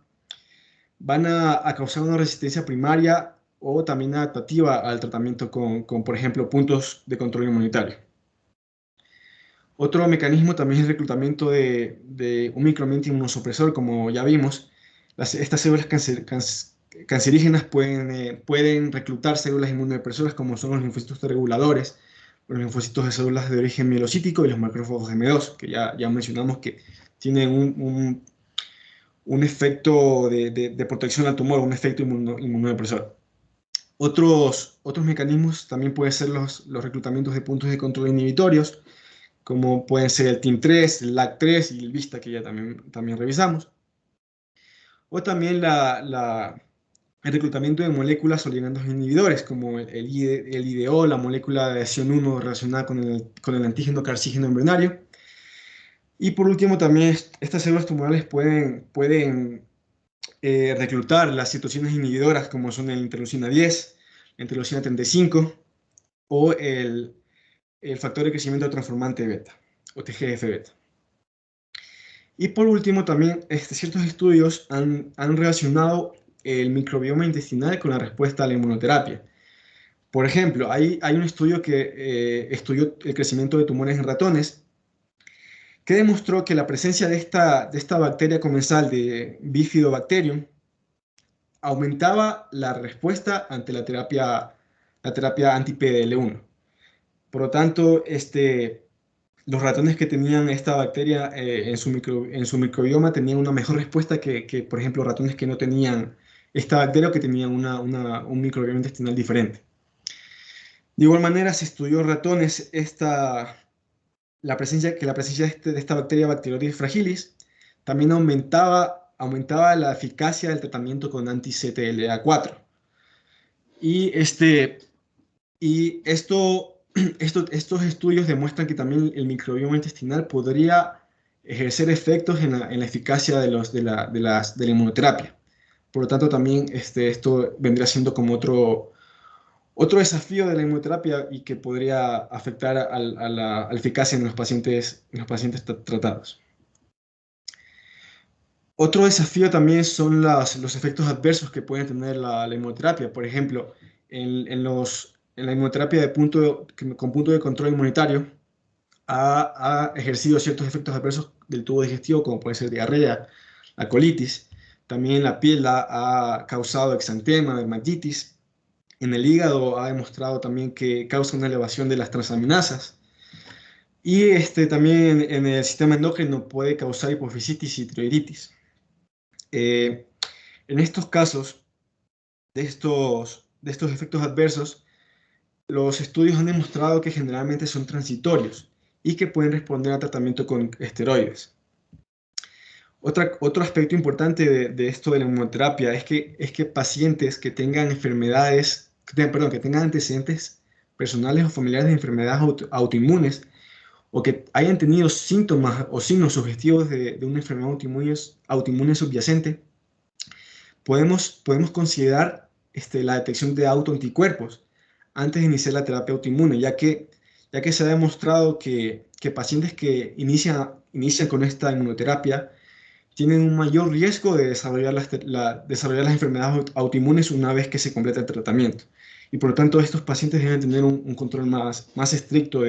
van a causar una resistencia primaria o también adaptativa al tratamiento con, por ejemplo, puntos de control inmunitario. Otro mecanismo también es el reclutamiento de un microambiente inmunosupresor, como ya vimos. Estas células cancerígenas pueden reclutar células inmunodepresoras como son los linfocitos T reguladores, los linfocitos de células de origen mielocítico y los macrófagos M2, que ya mencionamos que tienen un efecto de protección al tumor, un efecto inmunodepresor. Otros mecanismos también pueden ser los reclutamientos de puntos de control inhibitorios, como pueden ser el TIM3, el LAG3 y el VISTA, que ya también revisamos. O también el reclutamiento de moléculas o ligandos inhibidores, como el IDO, la molécula de adhesión 1 relacionada con el antígeno carcígeno embrionario. Y por último, también estas células tumorales pueden reclutar las citocinas inhibidoras, como son la interleucina 10, la interleucina 35 o el factor de crecimiento transformante beta, o TGF-beta. Y por último, también ciertos estudios han relacionado el microbioma intestinal con la respuesta a la inmunoterapia. Por ejemplo, hay un estudio que estudió el crecimiento de tumores en ratones, que demostró que la presencia de esta bacteria comensal de Bifidobacterium aumentaba la respuesta ante la terapia anti-PDL1. Por lo tanto, los ratones que tenían esta bacteria en su microbioma tenían una mejor respuesta que, por ejemplo, ratones que no tenían esta bacteria o que tenían un microbioma intestinal diferente. De igual manera, se estudió en ratones la presencia de esta bacteria Bacteroides fragilis también aumentaba la eficacia del tratamiento con anti-CTLA4. Y estos estudios demuestran que también el microbioma intestinal podría ejercer efectos en la eficacia de la inmunoterapia. Por lo tanto, también esto vendría siendo como otro desafío de la inmunoterapia y que podría afectar a la eficacia en los pacientes tratados. Otro desafío también son los efectos adversos que pueden tener la inmunoterapia. Por ejemplo, en la inmunoterapia con punto de control inmunitario ha ejercido ciertos efectos adversos del tubo digestivo, como puede ser diarrea, la colitis. También la piel ha causado exantema, dermatitis. En el hígado ha demostrado también que causa una elevación de las transaminasas. Y también en el sistema endocrino puede causar hipofisitis y tiroiditis. En estos casos de estos efectos adversos, los estudios han demostrado que generalmente son transitorios y que pueden responder a tratamiento con esteroides. Otro aspecto importante de esto de la inmunoterapia es que pacientes que tengan que tengan antecedentes personales o familiares de enfermedades autoinmunes o que hayan tenido síntomas o signos sugestivos de una enfermedad autoinmune subyacente, podemos considerar la detección de autoanticuerpos antes de iniciar la terapia autoinmune, ya que se ha demostrado que pacientes que inician con esta inmunoterapia tienen un mayor riesgo de desarrollar las enfermedades autoinmunes una vez que se completa el tratamiento. Y por lo tanto, estos pacientes deben tener un control más estricto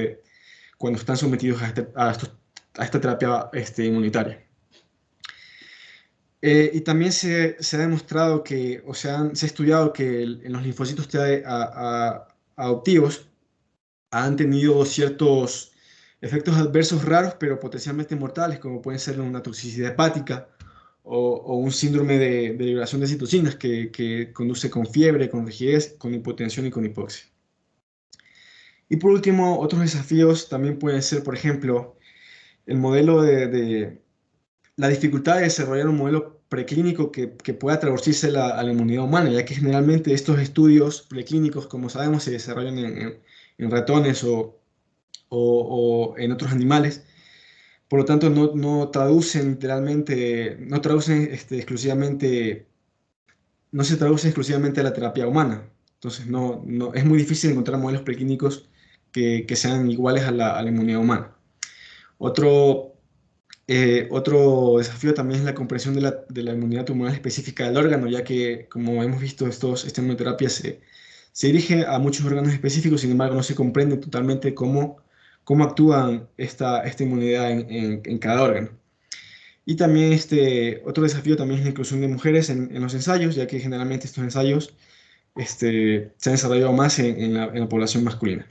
cuando están sometidos a esta terapia inmunitaria. Y también se ha demostrado que, o sea, se ha estudiado que en los linfocitos T adoptivos han tenido ciertos efectos adversos raros, pero potencialmente mortales, como pueden ser una toxicidad hepática o un síndrome de liberación de citocinas que conduce con fiebre, con rigidez, con hipotensión y con hipoxia. Y por último, otros desafíos también pueden ser, por ejemplo, el modelo la dificultad de desarrollar un modelo preclínico que pueda traducirse a la inmunidad humana, ya que generalmente estos estudios preclínicos, como sabemos, se desarrollan en ratones o en otros animales. Por lo tanto, no traducen literalmente, no traducen exclusivamente, no se traducen exclusivamente a la terapia humana. Entonces, es muy difícil encontrar modelos preclínicos que sean iguales a la inmunidad humana. Otro desafío también es la comprensión de la inmunidad tumoral específica del órgano, ya que, como hemos visto, esta inmunoterapia se dirige a muchos órganos específicos, sin embargo, no se comprende totalmente cómo actúa esta inmunidad en cada órgano. Y también otro desafío también es la inclusión de mujeres en los ensayos, ya que generalmente estos ensayos se han desarrollado más en la población masculina.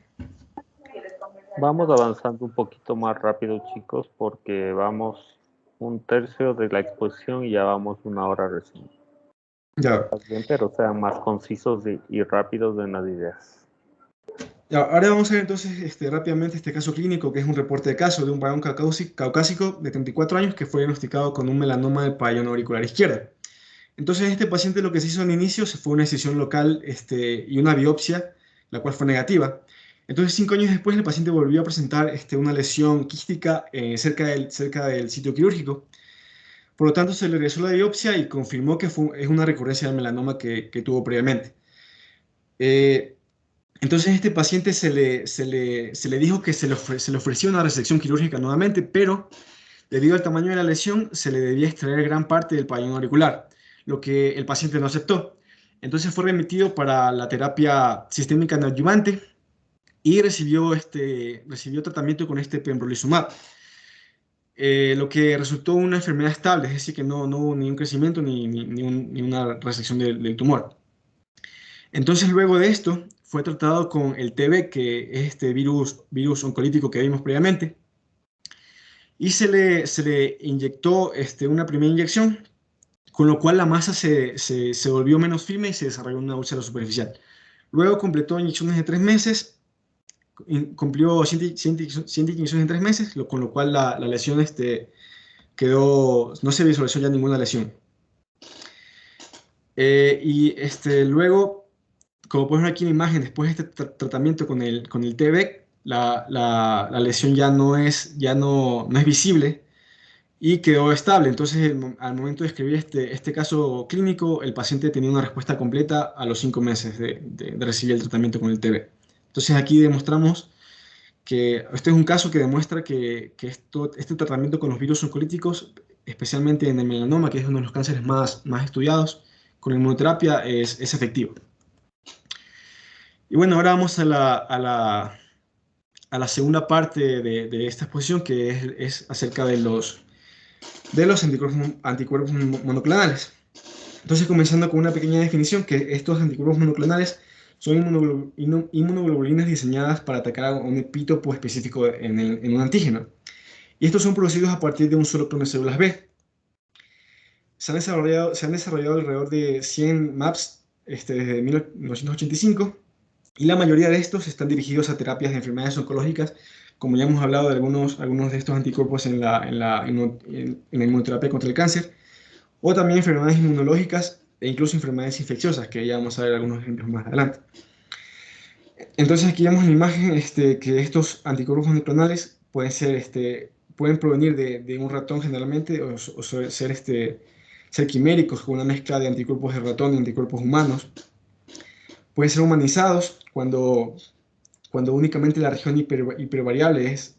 Vamos avanzando un poquito más rápido, chicos, porque vamos un tercio de la exposición y ya vamos 1 hora recién. Ya. Bien, pero sean más concisos y rápidos en las ideas. Ya, ahora vamos a ver entonces rápidamente este caso clínico, que es un reporte de caso de un varón caucásico de 34 años que fue diagnosticado con un melanoma del pabellón auricular izquierdo. Entonces, este paciente lo que se hizo al inicio se fue una excisión local y una biopsia, la cual fue negativa. Entonces, 5 años después, el paciente volvió a presentar una lesión quística cerca del sitio quirúrgico. Por lo tanto, se le realizó la biopsia y confirmó que es una recurrencia del melanoma que tuvo previamente. Entonces, a este paciente se le dijo que se le ofreció una resección quirúrgica nuevamente, pero debido al tamaño de la lesión, se le debía extraer gran parte del pabellón auricular, lo que el paciente no aceptó. Entonces fue remitido para la terapia sistémica neoadyuvante y recibió tratamiento con pembrolizumab, lo que resultó una enfermedad estable, es decir, que no hubo ni un crecimiento ni una resección del tumor. Entonces, luego de esto, fue tratado con el TB, que es este virus oncolítico que vimos previamente, y se le inyectó una primera inyección, con lo cual la masa se volvió menos firme y se desarrolló una úlcera superficial. Luego completó inyecciones de 3 meses, cumplió 100 inyecciones en 3 meses, con lo cual la lesión quedó, no se visualizó ya ninguna lesión. Y luego, como pueden ver aquí en la imagen, después de este tratamiento con el TB, la lesión ya no es visible y quedó estable. Entonces, al momento de escribir este caso clínico, el paciente tenía una respuesta completa a los 5 meses de recibir el tratamiento con el TB. Entonces, aquí demostramos que este es un caso que demuestra que este tratamiento con los virus oncolíticos, especialmente en el melanoma, que es uno de los cánceres más estudiados, con la inmunoterapia es efectivo. Y bueno, ahora vamos a la segunda parte de esta exposición, que es acerca de los anticuerpos monoclonales. Entonces, comenzando con una pequeña definición, que estos anticuerpos monoclonales son inmunoglobulinas diseñadas para atacar a un epítopo específico en un antígeno. Y estos son producidos a partir de un solo clon de células B. Se han desarrollado alrededor de 100 MAPS desde 1985, y la mayoría de estos están dirigidos a terapias de enfermedades oncológicas, como ya hemos hablado de algunos de estos anticuerpos en la inmunoterapia contra el cáncer, o también enfermedades inmunológicas e incluso enfermedades infecciosas, que ya vamos a ver algunos ejemplos más adelante. Entonces aquí vemos en la imagen que estos anticuerpos monoclonales pueden provenir de un ratón generalmente, o ser quiméricos con una mezcla de anticuerpos de ratón y anticuerpos humanos. Pueden ser humanizados cuando únicamente la región hipervariable es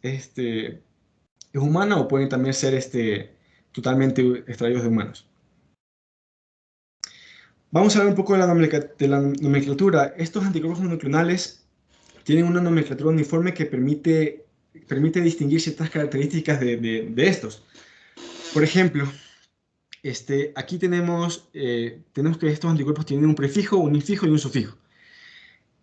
humana, o pueden también ser totalmente extraídos de humanos. Vamos a hablar un poco de la nomenclatura. Estos anticuerpos monoclonales tienen una nomenclatura uniforme que permite distinguir ciertas características de estos. Por ejemplo, aquí tenemos que estos anticuerpos tienen un prefijo, un infijo y un sufijo.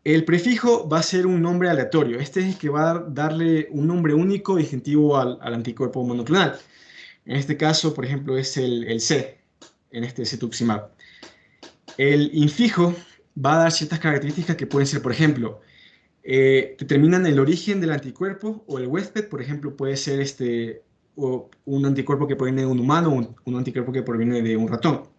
El prefijo va a ser un nombre aleatorio. Este es el que va a darle un nombre único distintivo al anticuerpo monoclonal. En este caso, por ejemplo, es el C, en este cetuximab. El infijo va a dar ciertas características que pueden ser, por ejemplo, determinan el origen del anticuerpo o el huésped. Por ejemplo, puede ser o un anticuerpo que proviene de un humano o un anticuerpo que proviene de un ratón.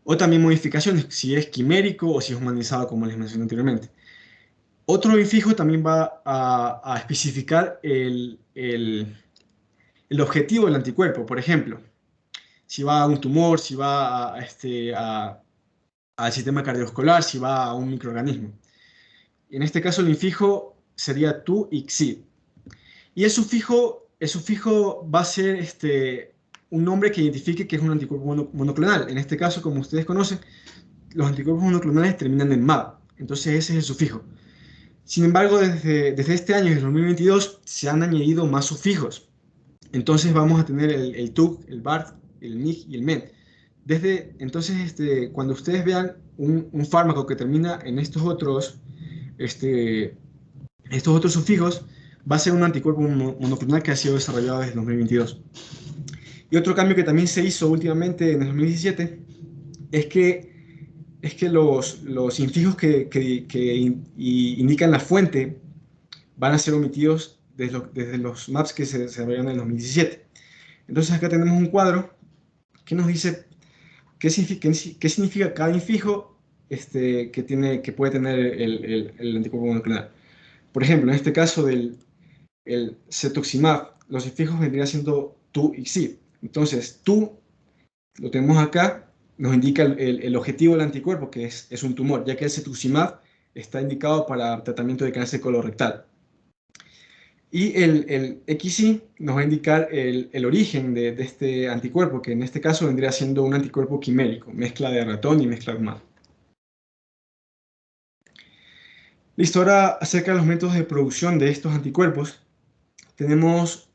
O también modificaciones, si es quimérico o si es humanizado, como les mencioné anteriormente. Otro infijo también va a especificar el objetivo del anticuerpo. Por ejemplo, si va a un tumor, si va al sistema cardiovascular, si va a un microorganismo. En este caso, el infijo sería tu y xi. Y el sufijo va a ser un nombre que identifique que es un anticuerpo monoclonal. En este caso, como ustedes conocen, los anticuerpos monoclonales terminan en MAB. Entonces, ese es el sufijo. Sin embargo, desde este año, desde 2022, se han añadido más sufijos. Entonces, vamos a tener el TUC, el BART, el MIG y el MEN. Entonces, cuando ustedes vean un fármaco que termina en estos otros sufijos, va a ser un anticuerpo monoclonal que ha sido desarrollado desde 2022. Y otro cambio que también se hizo últimamente en el 2017 es que los infijos que indican la fuente van a ser omitidos desde los maps que se desarrollaron en el 2017. Entonces acá tenemos un cuadro que nos dice qué significa cada infijo que puede tener el anticuerpo monoclonal. Por ejemplo, en este caso del cetuximab, los infijos vendrían siendo TU y XI. Entonces, TU lo tenemos acá, nos indica el objetivo del anticuerpo, que es un tumor, ya que el cetuximab está indicado para tratamiento de cáncer colorectal. Y el XI nos va a indicar el origen de este anticuerpo, que en este caso vendría siendo un anticuerpo quimérico, mezcla de ratón y mezcla de humano. Listo, ahora acerca de los métodos de producción de estos anticuerpos, tenemos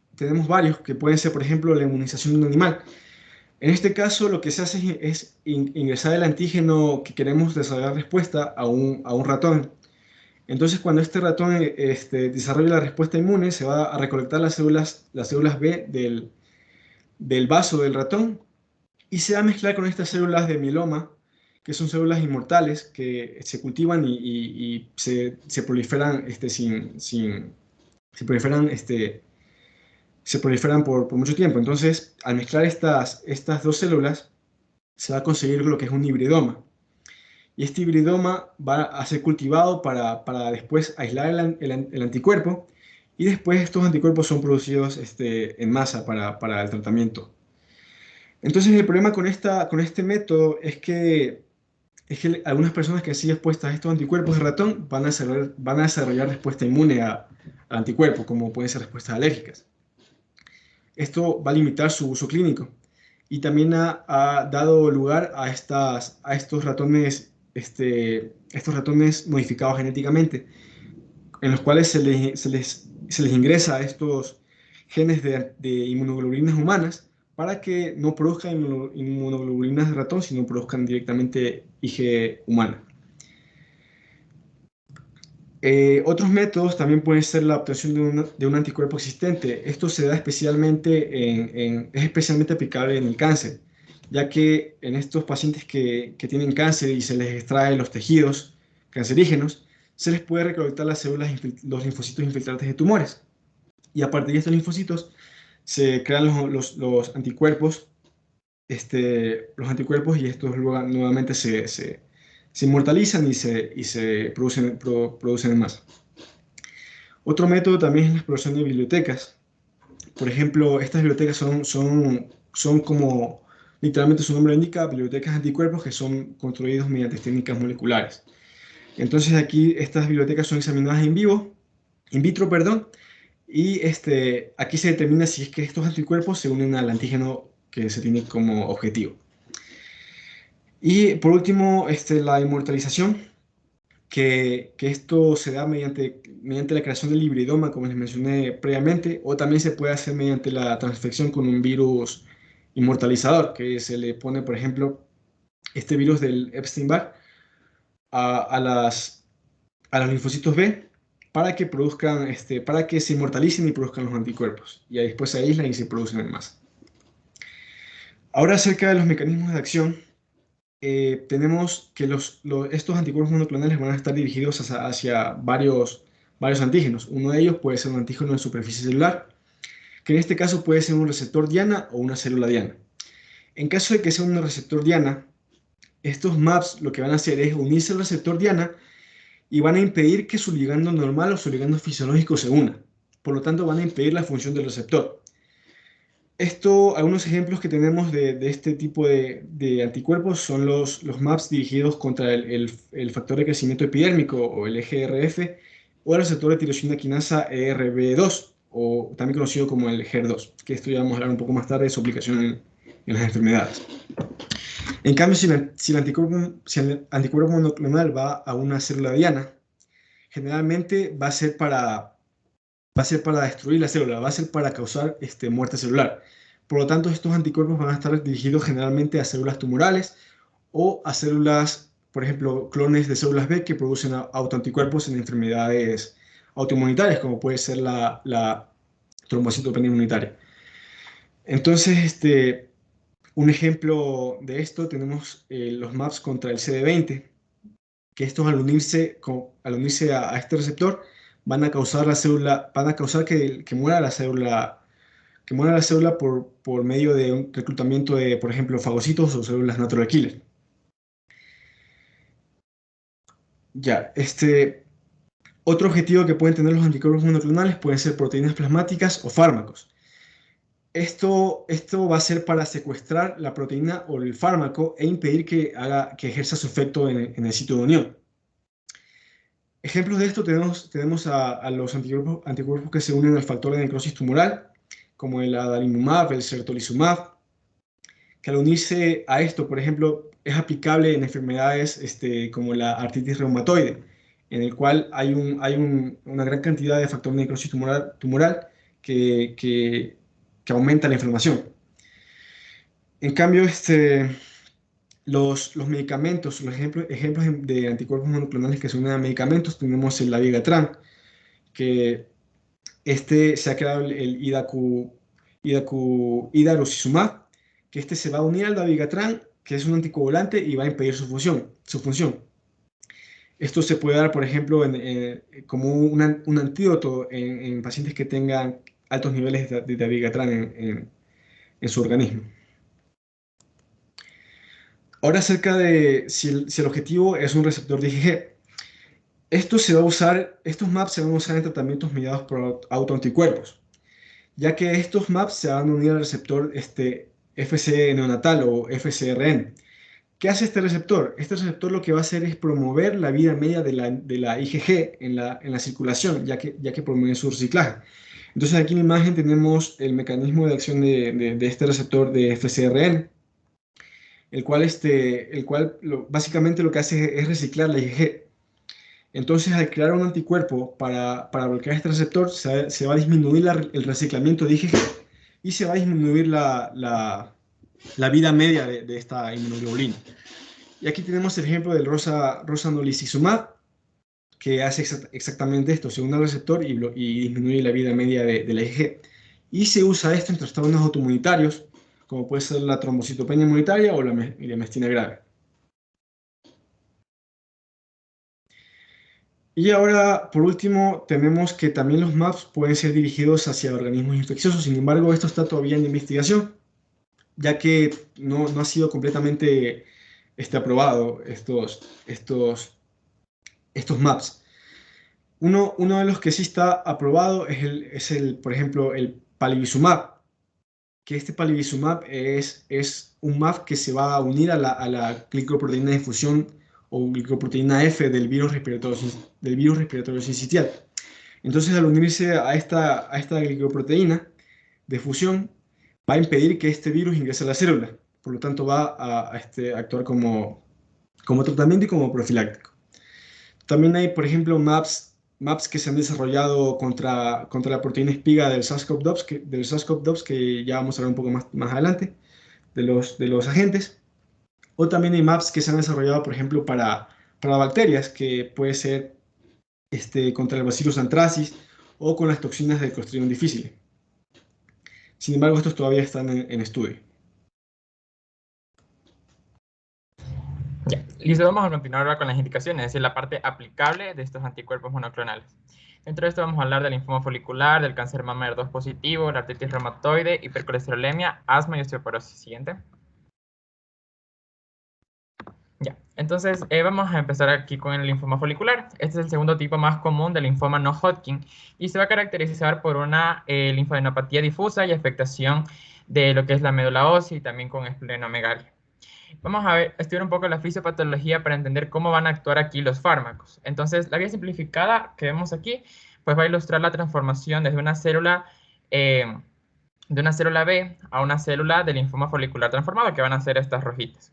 varios que pueden ser, por ejemplo, la inmunización de un animal. En este caso, lo que se hace es ingresar el antígeno que queremos desarrollar respuesta a un ratón. Entonces, cuando este ratón desarrolla la respuesta inmune, se va a recolectar las células B del vaso del ratón y se va a mezclar con estas células de mieloma, que son células inmortales que se cultivan y se proliferan se proliferan por mucho tiempo. Entonces, al mezclar estas dos células, se va a conseguir lo que es un hibridoma. Y este hibridoma va a ser cultivado para después aislar el anticuerpo, y después estos anticuerpos son producidos en masa para el tratamiento. Entonces, el problema con este método es que algunas personas que han sido expuestas a estos anticuerpos de ratón van a desarrollar respuesta inmune al anticuerpo, como pueden ser respuestas alérgicas. Esto va a limitar su uso clínico y también ha dado lugar a estos ratones modificados genéticamente, en los cuales se les ingresa a estos genes de inmunoglobulinas humanas para que no produzcan inmunoglobulinas de ratón, sino produzcan directamente IgE humana. Otros métodos también pueden ser la obtención de un anticuerpo existente. Esto se da es especialmente aplicable en el cáncer, ya que en estos pacientes que tienen cáncer y se les extrae los tejidos cancerígenos, se les puede recolectar las células, los linfocitos infiltrantes de tumores. Y a partir de estos linfocitos se crean los anticuerpos, y estos luego nuevamente se inmortalizan y se producen en masa. Otro método también es la exploración de bibliotecas. Por ejemplo, estas bibliotecas son como literalmente su nombre indica, bibliotecas anticuerpos que son construidos mediante técnicas moleculares. Entonces aquí estas bibliotecas son examinadas in vitro, y aquí se determina si es que estos anticuerpos se unen al antígeno que se tiene como objetivo. Y por último, la inmortalización, que esto se da mediante la creación del hibridoma, como les mencioné previamente, o también se puede hacer mediante la transfección con un virus inmortalizador, que se le pone, por ejemplo, este virus del Epstein-Barr a los linfocitos B para que produzcan, para que se inmortalicen y produzcan los anticuerpos. Y después se aíslan y se producen en masa. Ahora acerca de los mecanismos de acción, tenemos que estos anticuerpos monoclonales van a estar dirigidos hacia varios antígenos. Uno de ellos puede ser un antígeno en superficie celular, que en este caso puede ser un receptor diana o una célula diana. En caso de que sea un receptor diana, estos MAPs lo que van a hacer es unirse al receptor diana y van a impedir que su ligando normal o su ligando fisiológico se una. Por lo tanto, van a impedir la función del receptor. Algunos ejemplos que tenemos de este tipo de anticuerpos son los MAPs dirigidos contra el factor de crecimiento epidérmico o el EGRF o el receptor de tirosina quinasa ERB2 o también conocido como el HER2, que esto ya vamos a hablar un poco más tarde de su aplicación en las enfermedades. En cambio, si el anticuerpo monoclonal va a una célula diana, generalmente va a ser para destruir la célula, va a ser para causar muerte celular. Por lo tanto, estos anticuerpos van a estar dirigidos generalmente a células tumorales o a células, por ejemplo, clones de células B que producen autoanticuerpos en enfermedades autoinmunitarias, como puede ser la trombocitopenia inmunitaria. Entonces, un ejemplo de esto tenemos los MAPs contra el CD20, que estos al unirse a este receptor van a causar que muera la célula, por medio de un reclutamiento de, por ejemplo, fagocitos o células natural killer. Ya, otro objetivo que pueden tener los anticuerpos monoclonales pueden ser proteínas plasmáticas o fármacos. Esto va a ser para secuestrar la proteína o el fármaco e impedir que ejerza su efecto en el sitio de unión. Ejemplos de esto tenemos a los anticuerpos que se unen al factor de necrosis tumoral, como el adalimumab, el certolizumab, que al unirse a esto, por ejemplo, es aplicable en enfermedades como la artritis reumatoide, en el cual hay una gran cantidad de factor de necrosis tumoral que aumenta la inflamación. En cambio, los medicamentos, los ejemplos de anticuerpos monoclonales que se unen a medicamentos, tenemos el dabigatran, que se ha creado el idarucizumab, que se va a unir al dabigatran, que es un anticoagulante y va a impedir su función. Esto se puede dar, por ejemplo, como un antídoto en pacientes que tengan altos niveles de dabigatran en su organismo. Ahora acerca de si el objetivo es un receptor de IgG. Estos MAPs se van a usar en tratamientos mediados por autoanticuerpos, ya que estos MAPs se van a unir al receptor FC neonatal o FcRn. ¿Qué hace este receptor? Este receptor lo que va a hacer es promover la vida media de la IgG en la circulación, ya que promueve su reciclaje. Entonces aquí en la imagen tenemos el mecanismo de acción de este receptor de FcRn, el cual básicamente lo que hace es reciclar la IgG. Entonces, al crear un anticuerpo para bloquear este receptor, se va a disminuir el reciclamiento de IgG y se va a disminuir la vida media de esta inmunoglobulina. Y aquí tenemos el ejemplo del rosanolizumab, que hace exactamente esto, se une al receptor y disminuye la vida media de la IgG. Y se usa esto en trastornos autoinmunitarios, como puede ser la trombocitopenia inmunitaria o la mestina grave. Y ahora, por último, tenemos que también los MAPs pueden ser dirigidos hacia organismos infecciosos. Sin embargo, esto está todavía en investigación, ya que no ha sido completamente aprobado estos MAPs. Uno de los que sí está aprobado es por ejemplo, el palivizumab, que este palivizumab es un MAP que se va a unir a la glicoproteína de fusión o glicoproteína F del virus respiratorio sincitial. Entonces, al unirse a esta glicoproteína de fusión, va a impedir que este virus ingrese a la célula. Por lo tanto, va a actuar como tratamiento y como profiláctico. También hay, por ejemplo, MAPs que se han desarrollado contra la proteína espiga del SARS-CoV-2, que ya vamos a ver un poco más adelante, los agentes. O también hay maps que se han desarrollado, por ejemplo, para bacterias, que puede ser contra el Bacillus anthracis o con las toxinas del Clostridium difficile. Sin embargo, estos todavía están en estudio. Ya, listo, vamos a continuar ahora con las indicaciones, es decir, la parte aplicable de estos anticuerpos monoclonales. Dentro de esto vamos a hablar del linfoma folicular, del cáncer de mama HER2 positivo, la artritis reumatoide, hipercolesterolemia, asma y osteoporosis. Siguiente. Ya, entonces vamos a empezar aquí con el linfoma folicular. Este es el segundo tipo más común del linfoma no Hodgkin y se va a caracterizar por una linfadenopatía difusa y afectación de lo que es la médula ósea y también con esplenomegalia. Vamos a estudiar un poco la fisiopatología para entender cómo van a actuar aquí los fármacos. Entonces, la vía simplificada que vemos aquí, pues va a ilustrar la transformación desde una célula B a una célula de linfoma folicular transformado, que van a ser estas rojitas.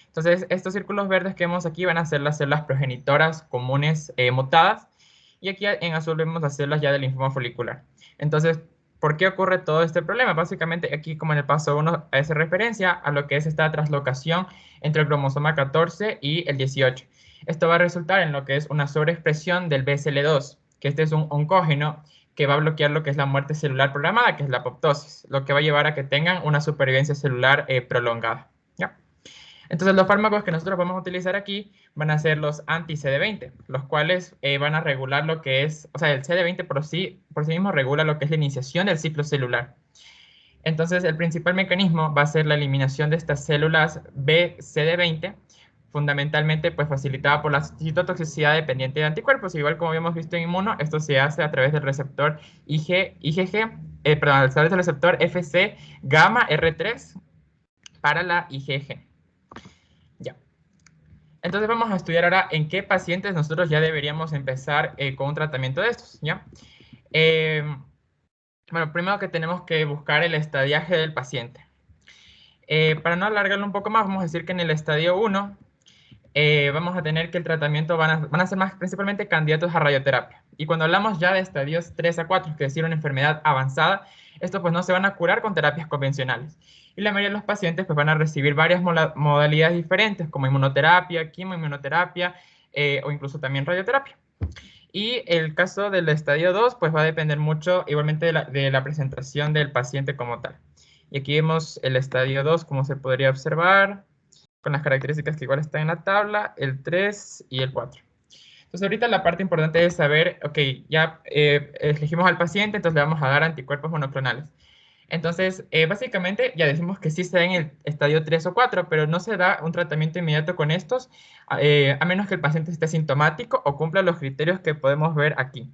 Entonces, estos círculos verdes que vemos aquí van a ser las células progenitoras comunes mutadas, y aquí en azul vemos las células ya del linfoma folicular. Entonces, ¿por qué ocurre todo este problema? Básicamente aquí, como en el paso 1, hace referencia a lo que es esta translocación entre el cromosoma 14 y el 18. Esto va a resultar en lo que es una sobreexpresión del BCL2, que este es un oncógeno que va a bloquear lo que es la muerte celular programada, que es la apoptosis, lo que va a llevar a que tengan una supervivencia celular prolongada. ¿Ya? Entonces, los fármacos que nosotros vamos a utilizar aquí van a ser los anti-CD20, los cuales van a regular lo que es, o sea, el CD20 por sí mismo regula lo que es la iniciación del ciclo celular. Entonces, el principal mecanismo va a ser la eliminación de estas células BCD20, fundamentalmente pues facilitada por la citotoxicidad dependiente de anticuerpos. Igual como habíamos visto en inmuno, esto se hace a través del receptor a través del receptor FC gamma R3 para la IgG. Ya. Entonces vamos a estudiar ahora en qué pacientes nosotros ya deberíamos empezar con un tratamiento de estos, ¿ya? Bueno, primero que tenemos que buscar el estadiaje del paciente. Para no alargarlo un poco más, vamos a decir que en el estadio 1 vamos a tener que el tratamiento van a ser más principalmente candidatos a radioterapia. Y cuando hablamos ya de estadios 3 a 4, que es decir, una enfermedad avanzada, estos pues no se van a curar con terapias convencionales. Y la mayoría de los pacientes pues van a recibir varias modalidades diferentes, como inmunoterapia, quimioinmunoterapia o incluso también radioterapia. Y el caso del estadio 2 pues va a depender mucho igualmente de la presentación del paciente como tal. Y aquí vemos el estadio 2, como se podría observar, con las características que igual están en la tabla, el 3 y el 4. Entonces ahorita la parte importante es saber, ok, ya elegimos al paciente, entonces le vamos a dar anticuerpos monoclonales. Entonces, básicamente ya decimos que sí se da en el estadio 3 o 4, pero no se da un tratamiento inmediato con estos, a menos que el paciente esté sintomático o cumpla los criterios que podemos ver aquí.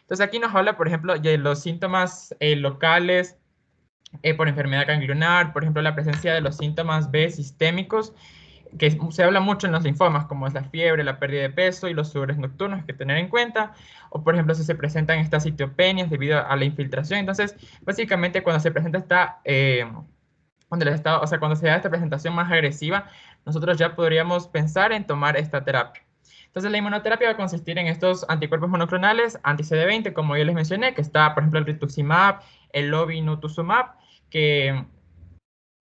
Entonces aquí nos habla, por ejemplo, de los síntomas locales, por enfermedad ganglionar, por ejemplo, la presencia de los síntomas B sistémicos, que se habla mucho en los linfomas, como es la fiebre, la pérdida de peso y los sudores nocturnos, hay que tener en cuenta, o por ejemplo, si se presentan estas citopenias debido a la infiltración. Entonces, básicamente, cuando se presenta cuando se da esta presentación más agresiva, nosotros ya podríamos pensar en tomar esta terapia. Entonces, la inmunoterapia va a consistir en estos anticuerpos monoclonales, anti-CD20, como ya les mencioné, que está, por ejemplo, el rituximab, el ovinutuzumab,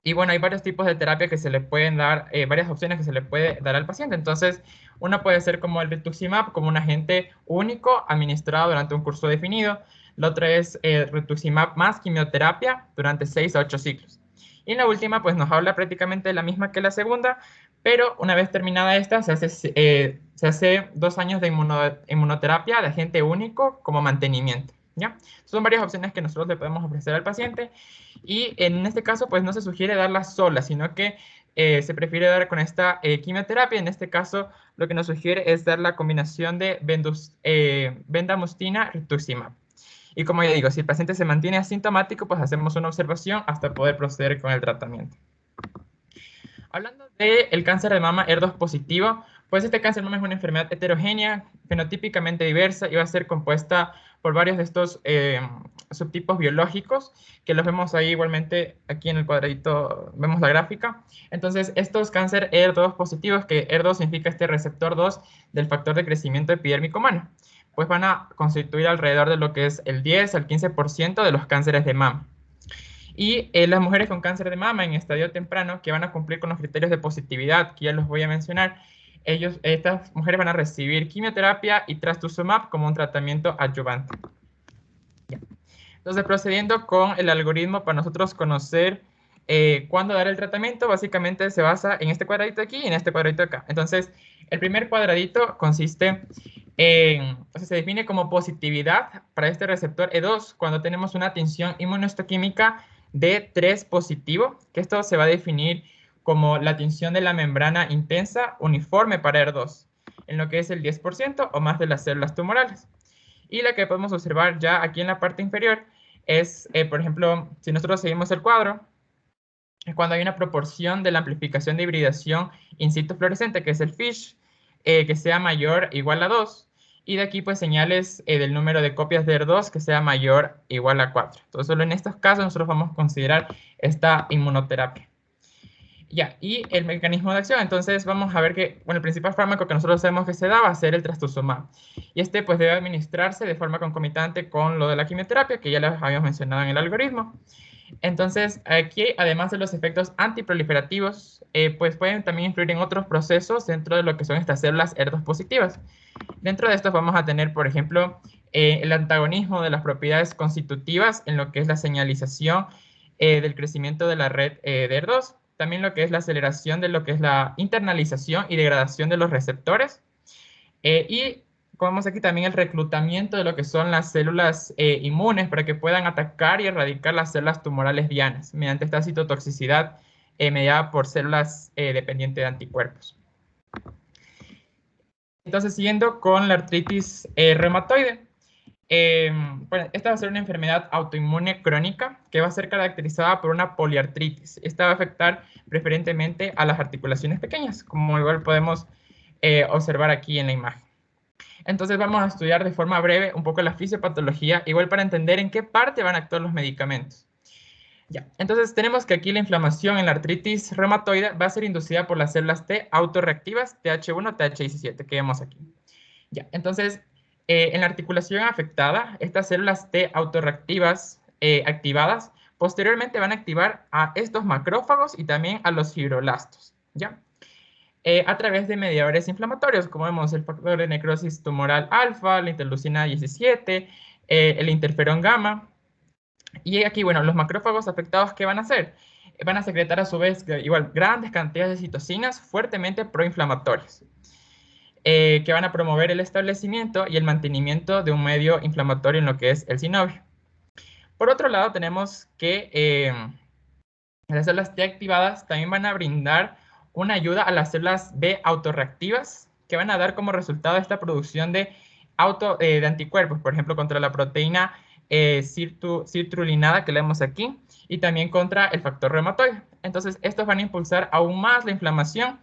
y bueno, hay varios tipos de terapia que se le pueden dar, varias opciones que se le puede dar al paciente. Entonces, una puede ser como el rituximab, como un agente único administrado durante un curso definido. La otra es rituximab más quimioterapia durante 6 a 8 ciclos. Y en la última, pues nos habla prácticamente de la misma que la segunda, pero una vez terminada esta, se hace 2 años de inmunoterapia de agente único como mantenimiento, ¿ya? Son varias opciones que nosotros le podemos ofrecer al paciente, y en este caso, pues no se sugiere darla sola, sino que se prefiere dar con esta quimioterapia. En este caso, lo que nos sugiere es dar la combinación de bendamustine rituximab. Y como ya digo, si el paciente se mantiene asintomático, pues hacemos una observación hasta poder proceder con el tratamiento. Hablando del cáncer de mama HER2 positivo, pues este cáncer de mama es una enfermedad heterogénea, fenotípicamente diversa, y va a ser compuesta por varios de estos subtipos biológicos, que los vemos ahí igualmente, aquí en el cuadradito vemos la gráfica. Entonces, estos cáncer HER2 positivos, que HER2 significa este receptor 2 del factor de crecimiento epidérmico humano, pues van a constituir alrededor de lo que es el 10 al 15% de los cánceres de mama. Y las mujeres con cáncer de mama en estadio temprano, que van a cumplir con los criterios de positividad, que ya los voy a mencionar, estas mujeres van a recibir quimioterapia y trastuzumab como un tratamiento adyuvante. Ya. Entonces, procediendo con el algoritmo para nosotros conocer cuándo dar el tratamiento, básicamente se basa en este cuadradito aquí y en este cuadradito acá. Entonces, el primer cuadradito consiste en, o sea, se define como positividad para este receptor E2 cuando tenemos una tinción inmunohistoquímica de 3 positivo, que esto se va a definir como la tinción de la membrana intensa uniforme para ER2, en lo que es el 10% o más de las células tumorales. Y la que podemos observar ya aquí en la parte inferior es, por ejemplo, si nosotros seguimos el cuadro, es cuando hay una proporción de la amplificación de hibridación in situ fluorescente, que es el FISH, que sea mayor o igual a 2. Y de aquí, pues, señales del número de copias de ER2 que sea mayor o igual a 4. Entonces, solo en estos casos nosotros vamos a considerar esta inmunoterapia. Ya, y el mecanismo de acción, entonces vamos a ver que, bueno, el principal fármaco que nosotros sabemos que se da va a ser el trastuzumab. Y este, pues, debe administrarse de forma concomitante con lo de la quimioterapia, que ya les habíamos mencionado en el algoritmo. Entonces, aquí, además de los efectos antiproliferativos, pues pueden también influir en otros procesos dentro de lo que son estas células ER2 positivas. Dentro de estos vamos a tener, por ejemplo, el antagonismo de las propiedades constitutivas en lo que es la señalización del crecimiento de la red de ER2. También lo que es la aceleración de lo que es la internalización y degradación de los receptores. Y como vemos aquí también el reclutamiento de lo que son las células inmunes para que puedan atacar y erradicar las células tumorales dianas mediante esta citotoxicidad mediada por células dependientes de anticuerpos. Entonces, siguiendo con la artritis reumatoide. Bueno, esta va a ser una enfermedad autoinmune crónica que va a ser caracterizada por una poliartritis. Esta va a afectar preferentemente a las articulaciones pequeñas, como igual podemos observar aquí en la imagen. Entonces vamos a estudiar de forma breve un poco la fisiopatología, igual para entender en qué parte van a actuar los medicamentos. Ya, entonces tenemos que aquí la inflamación en la artritis reumatoide va a ser inducida por las células T autorreactivas, TH1, TH17, que vemos aquí. Ya, entonces, en la articulación afectada, estas células T autorreactivas activadas, posteriormente van a activar a estos macrófagos y también a los fibroblastos, ¿ya? A través de mediadores inflamatorios, como vemos el factor de necrosis tumoral alfa, la interleucina 17, el interferón gamma. Y aquí, bueno, los macrófagos afectados, ¿qué van a hacer? Van a secretar a su vez igual grandes cantidades de citocinas fuertemente proinflamatorias, que van a promover el establecimiento y el mantenimiento de un medio inflamatorio en lo que es el sinovio. Por otro lado, tenemos que las células T activadas también van a brindar una ayuda a las células B autorreactivas, que van a dar como resultado esta producción de anticuerpos, por ejemplo, contra la proteína sirtulinada que leemos aquí, y también contra el factor reumatoide. Entonces, estos van a impulsar aún más la inflamación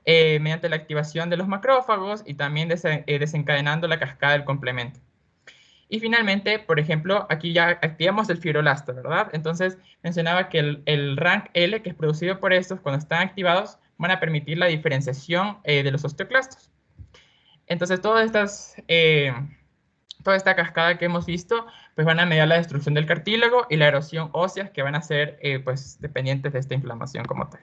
mediante la activación de los macrófagos y también desencadenando la cascada del complemento. Y finalmente, por ejemplo, aquí ya activamos el fibroblasto, ¿verdad? Entonces, mencionaba que el rank L, que es producido por estos, cuando están activados, van a permitir la diferenciación de los osteoclastos. Entonces, toda esta cascada que hemos visto, pues van a mediar la destrucción del cartílago y la erosión ósea, que van a ser, pues, dependientes de esta inflamación como tal.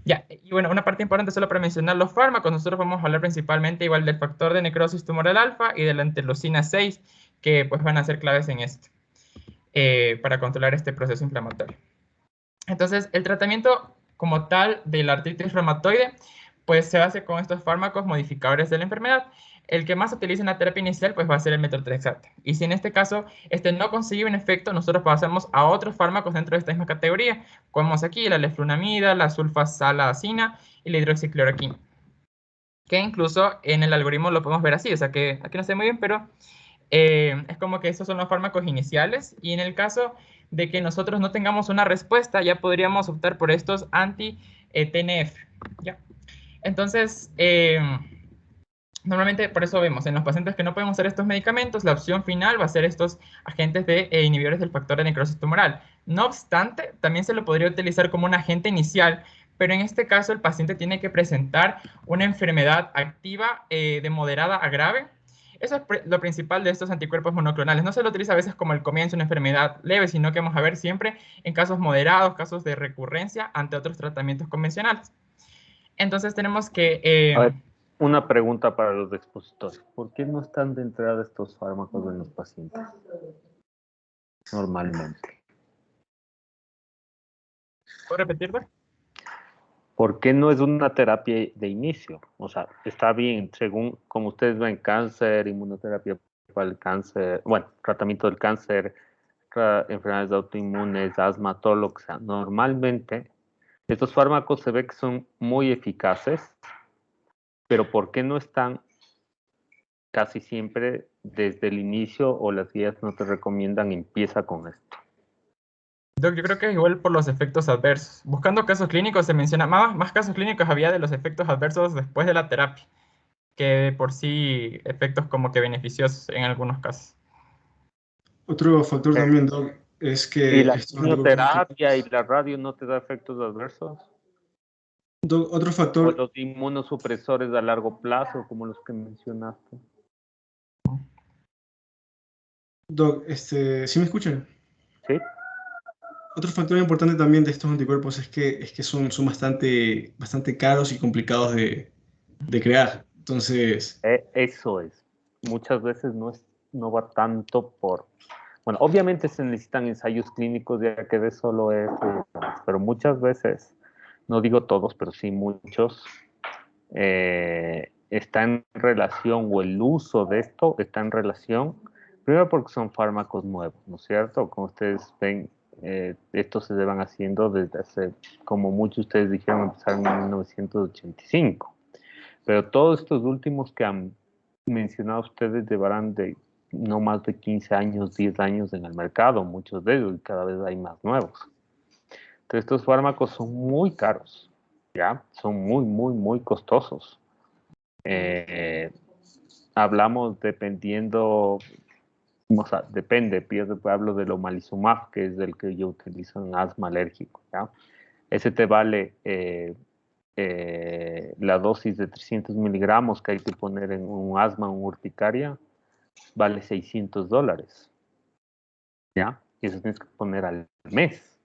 Ya, y bueno, una parte importante solo para mencionar los fármacos. Nosotros vamos a hablar principalmente igual del factor de necrosis tumoral alfa y de la interleucina 6, que pues van a ser claves en esto, para controlar este proceso inflamatorio. Entonces, el tratamiento como tal de la artritis reumatoide, pues se hace con estos fármacos modificadores de la enfermedad. El que más se utiliza en la terapia inicial, pues va a ser el metotrexato. Y si en este caso no consigue un efecto, nosotros pasamos a otros fármacos dentro de esta misma categoría, como vemos aquí, la leflunomida, la sulfasalazina y la hidroxicloroquina. Que incluso en el algoritmo lo podemos ver así, o sea que aquí no sé muy bien, pero es como que esos son los fármacos iniciales. Y en el caso de que nosotros no tengamos una respuesta, ya podríamos optar por estos anti-TNF, ¿ya? Entonces, normalmente por eso vemos en los pacientes que no pueden usar estos medicamentos, la opción final va a ser estos agentes de inhibidores del factor de necrosis tumoral. No obstante, también se lo podría utilizar como un agente inicial, pero en este caso el paciente tiene que presentar una enfermedad activa de moderada a grave, Eso es lo principal de estos anticuerpos monoclonales. No se lo utiliza a veces como el comienzo de una enfermedad leve, sino que vamos a ver siempre en casos moderados, casos de recurrencia ante otros tratamientos convencionales. Entonces tenemos que... A ver, una pregunta para los expositores. ¿Por qué no están de entrada estos fármacos en los pacientes? Normalmente. ¿Puedo repetirlo? ¿Por qué no es una terapia de inicio? O sea, está bien, según como ustedes ven, cáncer, inmunoterapia para el cáncer, bueno, tratamiento del cáncer, enfermedades autoinmunes, asma, todo lo que sea. Normalmente, estos fármacos se ve que son muy eficaces, pero ¿por qué no están casi siempre desde el inicio o las guías no te recomiendan empieza con esto? Doc, yo creo que es igual por los efectos adversos. Buscando casos clínicos se menciona, más casos clínicos había de los efectos adversos después de la terapia, que de por sí efectos como que beneficiosos en algunos casos. Otro factor también, Doc, es que ¿Y la estos quimioterapia y la radio no te da efectos adversos? Doc, otro ¿O factor, los inmunosupresores a largo plazo, como los que mencionaste? Doc, ¿sí me escuchan? ¿Sí? Otro factor importante también de estos anticuerpos es que son bastante caros y complicados de crear. Entonces, Eso es. Muchas veces no va tanto por... Bueno, obviamente se necesitan ensayos clínicos, ya que de solo es... pero muchas veces, no digo todos, pero sí muchos, está en relación, o el uso de esto está en relación, primero porque son fármacos nuevos, ¿no es cierto? Como ustedes ven, estos se llevan haciendo desde hace, como muchos de ustedes dijeron, empezaron en 1985. Pero todos estos últimos que han mencionado ustedes llevarán de no más de 15 años, 10 años en el mercado, muchos de ellos, y cada vez hay más nuevos. Entonces, estos fármacos son muy caros, ¿ya? Son muy costosos. Hablamos dependiendo, o sea, depende, hablo del omalizumab, que es el que yo utilizo en asma alérgico, ¿ya? Ese te vale la dosis de 300 miligramos que hay que poner en un asma o urticaria, vale $600, ¿ya? Y eso tienes que poner al mes.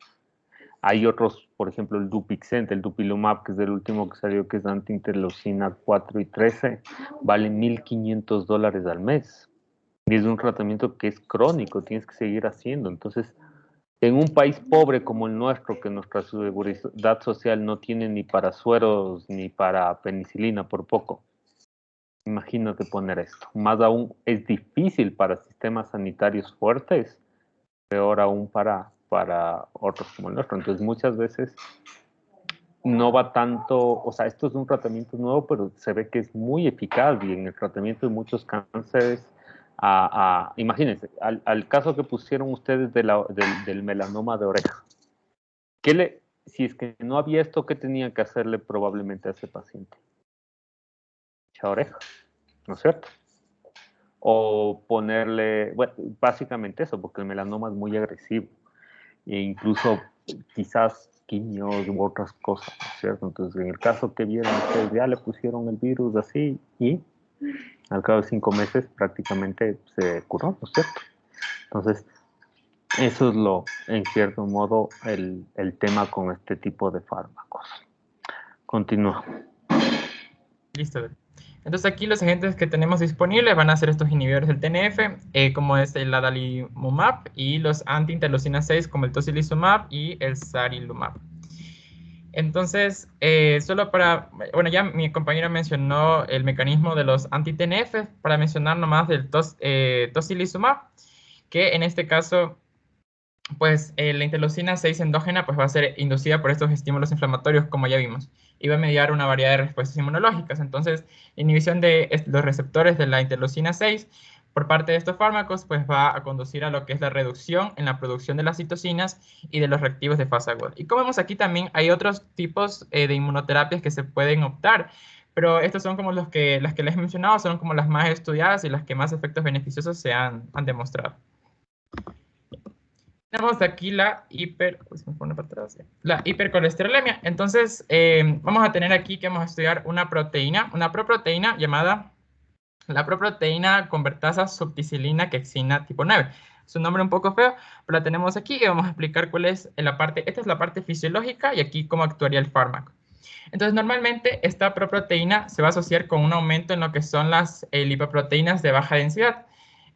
Hay otros, por ejemplo, el Dupixent, el Dupilumab, que es el último que salió, que es antiinterleucina 4 y 13, vale $1,500 al mes. Y es un tratamiento que es crónico, tienes que seguir haciendo. Entonces, en un país pobre como el nuestro, que nuestra seguridad social no tiene ni para sueros ni para penicilina por poco, imagínate poner esto. Más aún, es difícil para sistemas sanitarios fuertes, peor aún para otros como el nuestro. Entonces, muchas veces no va tanto, o sea, esto es un tratamiento nuevo, pero se ve que es muy eficaz y en el tratamiento de muchos cánceres, imagínense, al caso que pusieron ustedes del melanoma de oreja. Si es que no había esto, ¿qué tenían que hacerle probablemente a ese paciente? Echar oreja, ¿no es cierto? O ponerle, bueno, básicamente eso, porque el melanoma es muy agresivo. E incluso quizás quimios u otras cosas, ¿no es cierto? Entonces, en el caso que vieron ustedes, ya le pusieron el virus así y al cabo de 5 meses prácticamente se curó, ¿no es cierto? Entonces, eso es en cierto modo, el tema con este tipo de fármacos. Continúa. Listo. Entonces aquí los agentes que tenemos disponibles van a ser estos inhibidores del TNF, como es el adalimumab, y los anti-interleucina 6 como el tocilizumab y el sarilumab. Entonces, solo bueno, ya mi compañera mencionó el mecanismo de los anti-TNF, para mencionar nomás del tocilizumab, que en este caso, pues la interleucina 6 endógena pues va a ser inducida por estos estímulos inflamatorios, como ya vimos, y va a mediar una variedad de respuestas inmunológicas. Entonces, la inhibición de los receptores de la interleucina 6 por parte de estos fármacos pues va a conducir a lo que es la reducción en la producción de las citocinas y de los reactivos de fase aguda. Y como vemos aquí también hay otros tipos de inmunoterapias que se pueden optar, pero estos son como las que les he mencionado, son como las más estudiadas y las que más efectos beneficiosos se han demostrado. Tenemos aquí la hipercolesterolemia. Entonces, vamos a tener aquí que vamos a estudiar una proteína, una proproteína llamada la proproteína convertasa subticilina quexina tipo 9. Es un nombre un poco feo, pero la tenemos aquí y vamos a explicar cuál es la parte. Esta es la parte fisiológica y aquí cómo actuaría el fármaco. Entonces, normalmente esta proproteína se va a asociar con un aumento en lo que son las lipoproteínas de baja densidad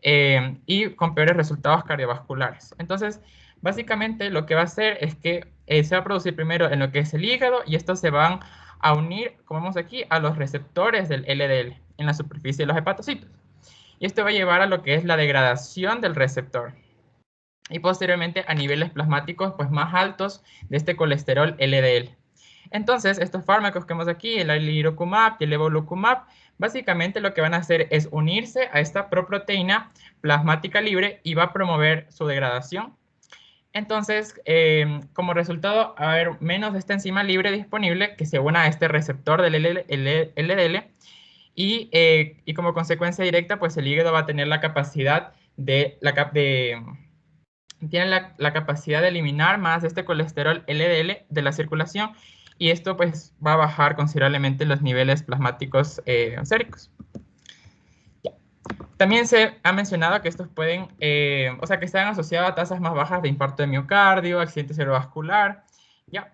y con peores resultados cardiovasculares. Entonces, básicamente lo que va a hacer es que se va a producir primero en lo que es el hígado y estos se van a unir, como vemos aquí, a los receptores del LDL en la superficie de los hepatocitos. Y esto va a llevar a lo que es la degradación del receptor. Y posteriormente a niveles plasmáticos pues, más altos de este colesterol LDL. Entonces, estos fármacos que vemos aquí, el alirocumab y el evolocumab, básicamente lo que van a hacer es unirse a esta proproteína plasmática libre y va a promover su degradación. Entonces, como resultado, va a haber menos de esta enzima libre disponible que se una a este receptor del LDL y como consecuencia directa, pues el hígado va a tener la capacidad tiene la capacidad de eliminar más de este colesterol LDL de la circulación y esto pues va a bajar considerablemente los niveles plasmáticos séricos. También se ha mencionado que estos pueden, o sea, que están asociados a tasas más bajas de infarto de miocardio, accidente cerebrovascular, ¿ya?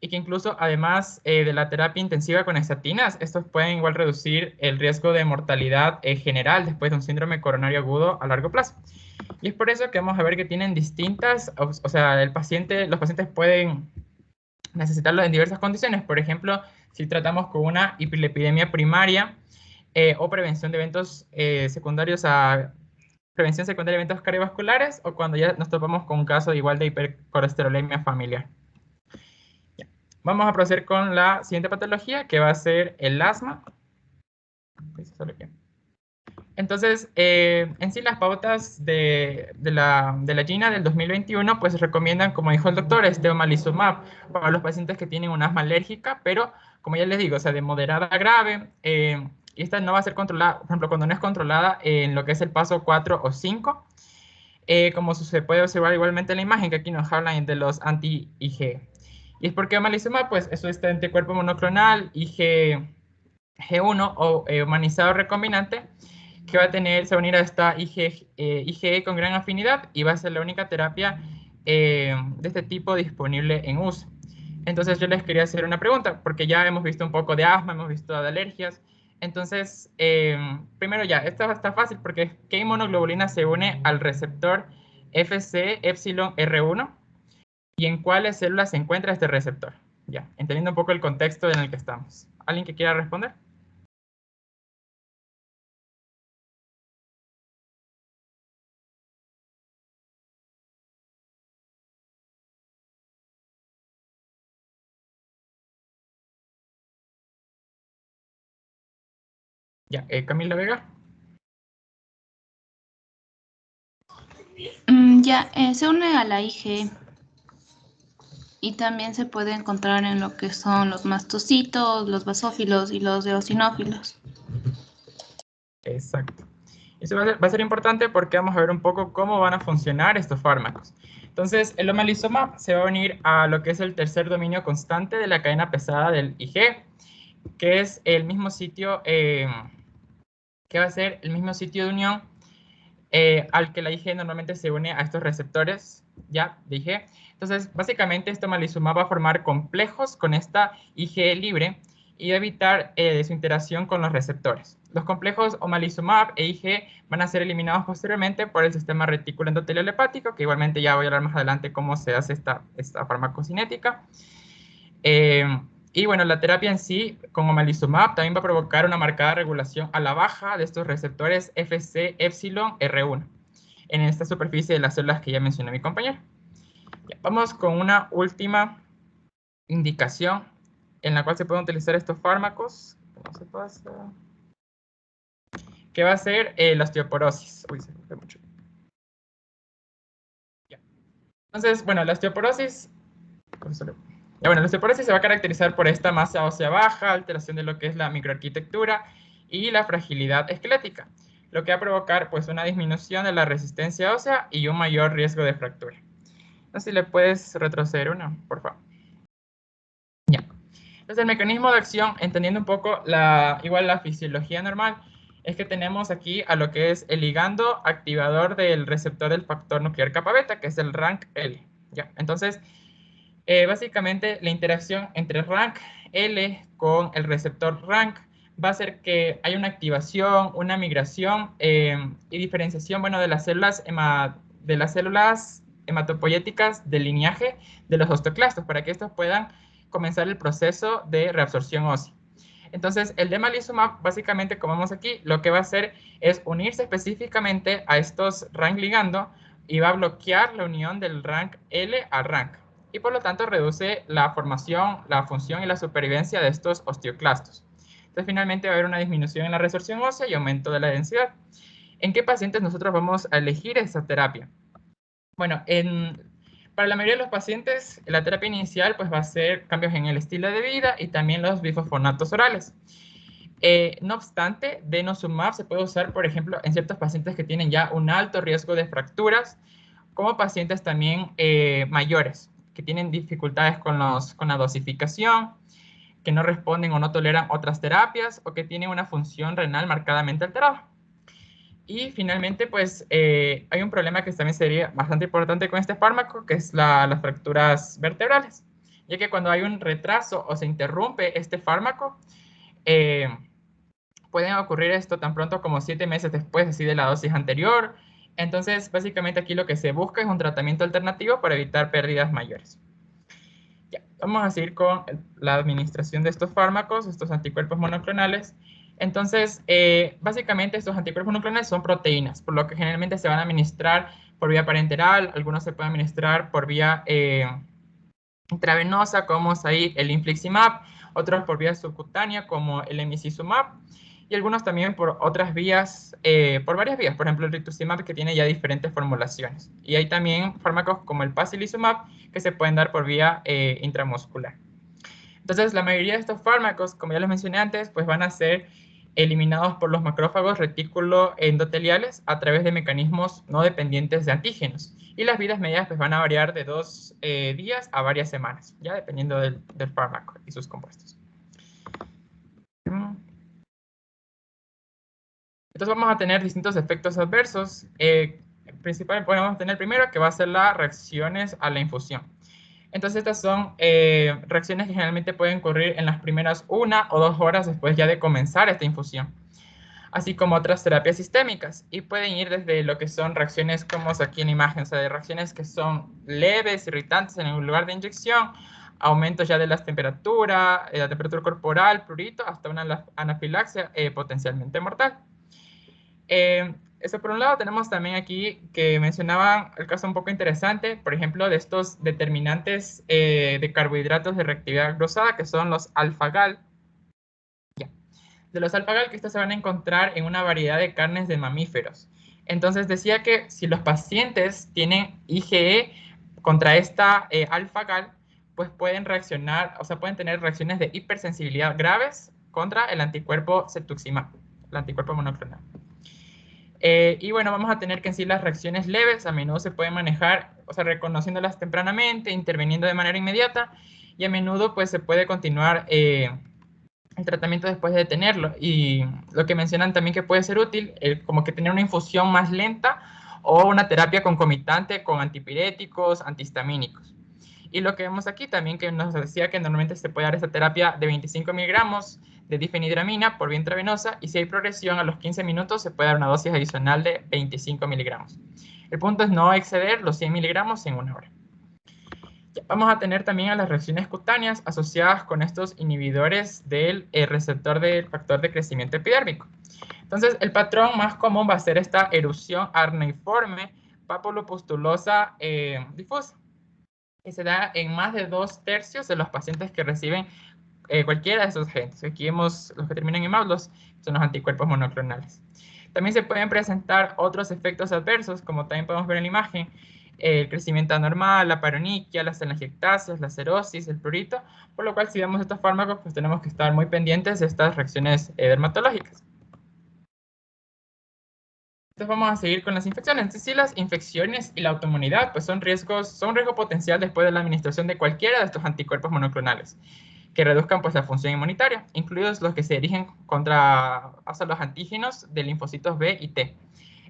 Y que incluso, además de la terapia intensiva con estatinas, estos pueden igual reducir el riesgo de mortalidad general después de un síndrome coronario agudo a largo plazo. Y es por eso que vamos a ver que tienen distintas, o sea, los pacientes pueden necesitarlo en diversas condiciones. Por ejemplo, si tratamos con una hiperlipidemia primaria, o prevención de eventos secundarios a prevención secundaria de eventos cardiovasculares o cuando ya nos topamos con un caso igual de hipercolesterolemia familiar. Ya. Vamos a proceder con la siguiente patología que va a ser el asma. Entonces, en sí las pautas de la GINA del 2021 pues recomiendan, como dijo el doctor, omalizumab para los pacientes que tienen un asma alérgica, pero como ya les digo, o sea, de moderada a grave, y esta no va a ser controlada, por ejemplo, cuando no es controlada en lo que es el paso 4 o 5, como se puede observar igualmente en la imagen que aquí nos hablan de los anti-IG. Y es porque omalizumab, pues eso es anticuerpo monoclonal IG1 o humanizado recombinante, que va a se va a unir a esta IgE con gran afinidad y va a ser la única terapia de este tipo disponible en uso. Entonces yo les quería hacer una pregunta, porque ya hemos visto un poco de asma, hemos visto de alergias. Entonces, primero ya, esto está fácil porque ¿qué inmunoglobulina se une al receptor Fc epsilon R1? ¿Y en cuáles células se encuentra este receptor? Ya, entendiendo un poco el contexto en el que estamos. ¿Alguien que quiera responder? Ya, Camila Vega. Se une a la IgE y también se puede encontrar en lo que son los mastocitos, los basófilos y los eosinófilos. Exacto. Eso va a ser importante porque vamos a ver un poco cómo van a funcionar estos fármacos. Entonces, el omalizumab se va a unir a lo que es el tercer dominio constante de la cadena pesada del IG, que es el mismo sitio, que va a ser el mismo sitio de unión al que la IG normalmente se une a estos receptores, ya, de IG. Entonces, básicamente, este omalizumab va a formar complejos con esta IgE libre y evitar su interacción con los receptores. Los complejos omalizumab e IgE van a ser eliminados posteriormente por el sistema retículo endotelial hepático, que igualmente ya voy a hablar más adelante cómo se hace esta farmacocinética. Y bueno, la terapia en sí, con omalizumab, también va a provocar una marcada regulación a la baja de estos receptores Fc epsilon R1 en esta superficie de las células que ya mencionó mi compañero. Ya, vamos con una última indicación en la cual se pueden utilizar estos fármacos. ¿Cómo se pasa? Que va a ser la osteoporosis. Uy, se fue mucho. Ya. Entonces, bueno, la osteoporosis... la osteoporosis se va a caracterizar por esta masa ósea baja, alteración de lo que es la microarquitectura y la fragilidad esquelética, lo que va a provocar pues una disminución de la resistencia ósea y un mayor riesgo de fractura. No sé si le puedes retroceder una, por favor. Ya. Entonces el mecanismo de acción, entendiendo un poco igual la fisiología normal, es que tenemos aquí a lo que es el ligando activador del receptor del factor nuclear kappa beta, que es el RANK-L. ¿Ya? Entonces, básicamente la interacción entre RANK-L con el receptor RANK va a hacer que haya una activación, una migración y diferenciación, bueno, de las células hematopoyéticas del lineaje de los osteoclastos para que estos puedan comenzar el proceso de reabsorción ósea. Entonces, el demalizumab, básicamente, como vemos aquí, lo que va a hacer es unirse específicamente a estos RANK ligando y va a bloquear la unión del RANK-L a RANK. Y por lo tanto reduce la formación, la función y la supervivencia de estos osteoclastos. Entonces, finalmente va a haber una disminución en la resorción ósea y aumento de la densidad. ¿En qué pacientes nosotros vamos a elegir esta terapia? Bueno, para la mayoría de los pacientes, la terapia inicial pues, va a ser cambios en el estilo de vida y también los bifosfonatos orales. No obstante, denosumab se puede usar, por ejemplo, en ciertos pacientes que tienen ya un alto riesgo de fracturas, como pacientes también mayores, que tienen dificultades con la dosificación, que no responden o no toleran otras terapias, o que tienen una función renal marcadamente alterada. Y finalmente, pues, hay un problema que también sería bastante importante con este fármaco, que es las fracturas vertebrales, ya que cuando hay un retraso o se interrumpe este fármaco, pueden ocurrir esto tan pronto como 7 meses después así de la dosis anterior. Entonces, básicamente aquí lo que se busca es un tratamiento alternativo para evitar pérdidas mayores. Ya, vamos a seguir con la administración de estos fármacos, estos anticuerpos monoclonales. Entonces, básicamente estos anticuerpos monoclonales son proteínas, por lo que generalmente se van a administrar por vía parenteral, algunos se pueden administrar por vía intravenosa, como ahí el infliximab, otros por vía subcutánea, como el emicizumab, y algunos también por otras vías, por varias vías, por ejemplo el rituximab, que tiene ya diferentes formulaciones. Y hay también fármacos como el pacilizumab, que se pueden dar por vía intramuscular. Entonces, la mayoría de estos fármacos, como ya les mencioné antes, pues van a ser eliminados por los macrófagos retículo-endoteliales a través de mecanismos no dependientes de antígenos. Y las vidas medias pues, van a variar de 2 días a varias semanas, ya dependiendo del fármaco y sus compuestos. Entonces vamos a tener distintos efectos adversos. Principalmente podemos tener primero que va a ser las reacciones a la infusión. Entonces estas son reacciones que generalmente pueden ocurrir en las primeras 1 o 2 horas después ya de comenzar esta infusión, así como otras terapias sistémicas, y pueden ir desde lo que son reacciones como aquí en imagen, o sea, de reacciones que son leves, irritantes en el lugar de inyección, aumentos ya de la temperatura corporal, prurito, hasta una anafilaxia potencialmente mortal. Eso por un lado. Tenemos también aquí que mencionaban el caso un poco interesante, por ejemplo, de estos determinantes de carbohidratos de reactividad cruzada, que son los alfa-gal. De los alfa-gal, que estos se van a encontrar en una variedad de carnes de mamíferos. Entonces decía que si los pacientes tienen IgE contra esta alfa-gal, pues pueden reaccionar, o sea, pueden tener reacciones de hipersensibilidad graves contra el anticuerpo cetuximab, el anticuerpo monoclonal. Y bueno, vamos a tener que en sí las reacciones leves a menudo se pueden manejar, o sea, reconociéndolas tempranamente, interviniendo de manera inmediata, y a menudo pues se puede continuar el tratamiento después de tenerlo. Y lo que mencionan también que puede ser útil, como que tener una infusión más lenta o una terapia concomitante con antipiréticos, antihistamínicos. Y lo que vemos aquí también que nos decía que normalmente se puede dar esta terapia de 25 miligramos de difenhidramina por vía intravenosa, y si hay progresión a los 15 minutos se puede dar una dosis adicional de 25 miligramos. El punto es no exceder los 100 miligramos en 1 hora. Vamos a tener también a las reacciones cutáneas asociadas con estos inhibidores del receptor del factor de crecimiento epidérmico. Entonces, el patrón más común va a ser esta erupción arneiforme papulopustulosa difusa, que se da en más de 2/3 de los pacientes que reciben cualquiera de esos agentes. Aquí vemos los que terminan en MAULOS, son los anticuerpos monoclonales. También se pueden presentar otros efectos adversos, como también podemos ver en la imagen, el crecimiento anormal, la paroniquia, las telangiectasias, la cerosis, el prurito, por lo cual si vemos estos fármacos, pues tenemos que estar muy pendientes de estas reacciones dermatológicas. Entonces vamos a seguir con las infecciones. Entonces, sí, las infecciones y la autoinmunidad pues son riesgo potencial después de la administración de cualquiera de estos anticuerpos monoclonales, que reduzcan pues la función inmunitaria, incluidos los que se dirigen contra los antígenos de linfocitos B y T.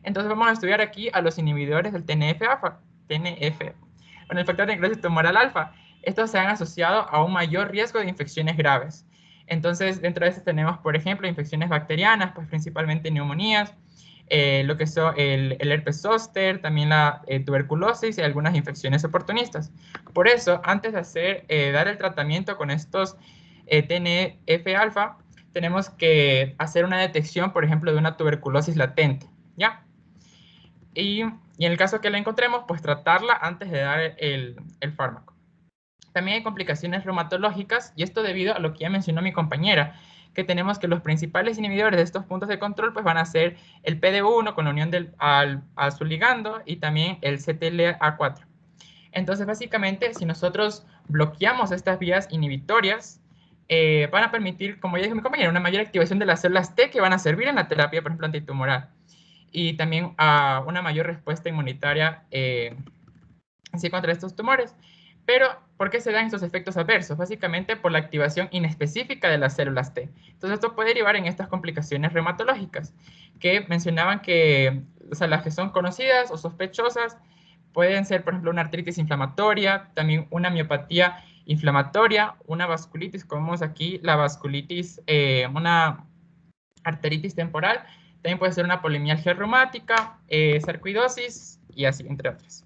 Entonces vamos a estudiar aquí a los inhibidores del TNF-alfa, bueno, el factor de necrosis tumoral alfa. Estos se han asociado a un mayor riesgo de infecciones graves. Entonces, dentro de estos tenemos, por ejemplo, infecciones bacterianas, pues principalmente neumonías, lo que son el herpes zóster, también la tuberculosis y algunas infecciones oportunistas. Por eso, antes de dar el tratamiento con estos TNF-alfa, tenemos que hacer una detección, por ejemplo, de una tuberculosis latente, ¿ya? Y en el caso que la encontremos, pues tratarla antes de dar el fármaco. También hay complicaciones reumatológicas, y esto debido a lo que ya mencionó mi compañera, que tenemos que los principales inhibidores de estos puntos de control pues van a ser el PD1 con la unión a su ligando y también el CTLA4. Entonces, básicamente, si nosotros bloqueamos estas vías inhibitorias, van a permitir, como ya dijo mi compañera, una mayor activación de las células T que van a servir en la terapia, por ejemplo, antitumoral. Y también a una mayor respuesta inmunitaria así contra estos tumores. Pero, ¿por qué se dan estos efectos adversos? Básicamente por la activación inespecífica de las células T. Entonces, esto puede derivar en estas complicaciones reumatológicas, que mencionaban que, o sea, las que son conocidas o sospechosas, pueden ser, por ejemplo, una artritis inflamatoria, también una miopatía inflamatoria, una vasculitis, como vemos aquí, la vasculitis, una arteritis temporal, también puede ser una polimialgia reumática, sarcoidosis y así, entre otras.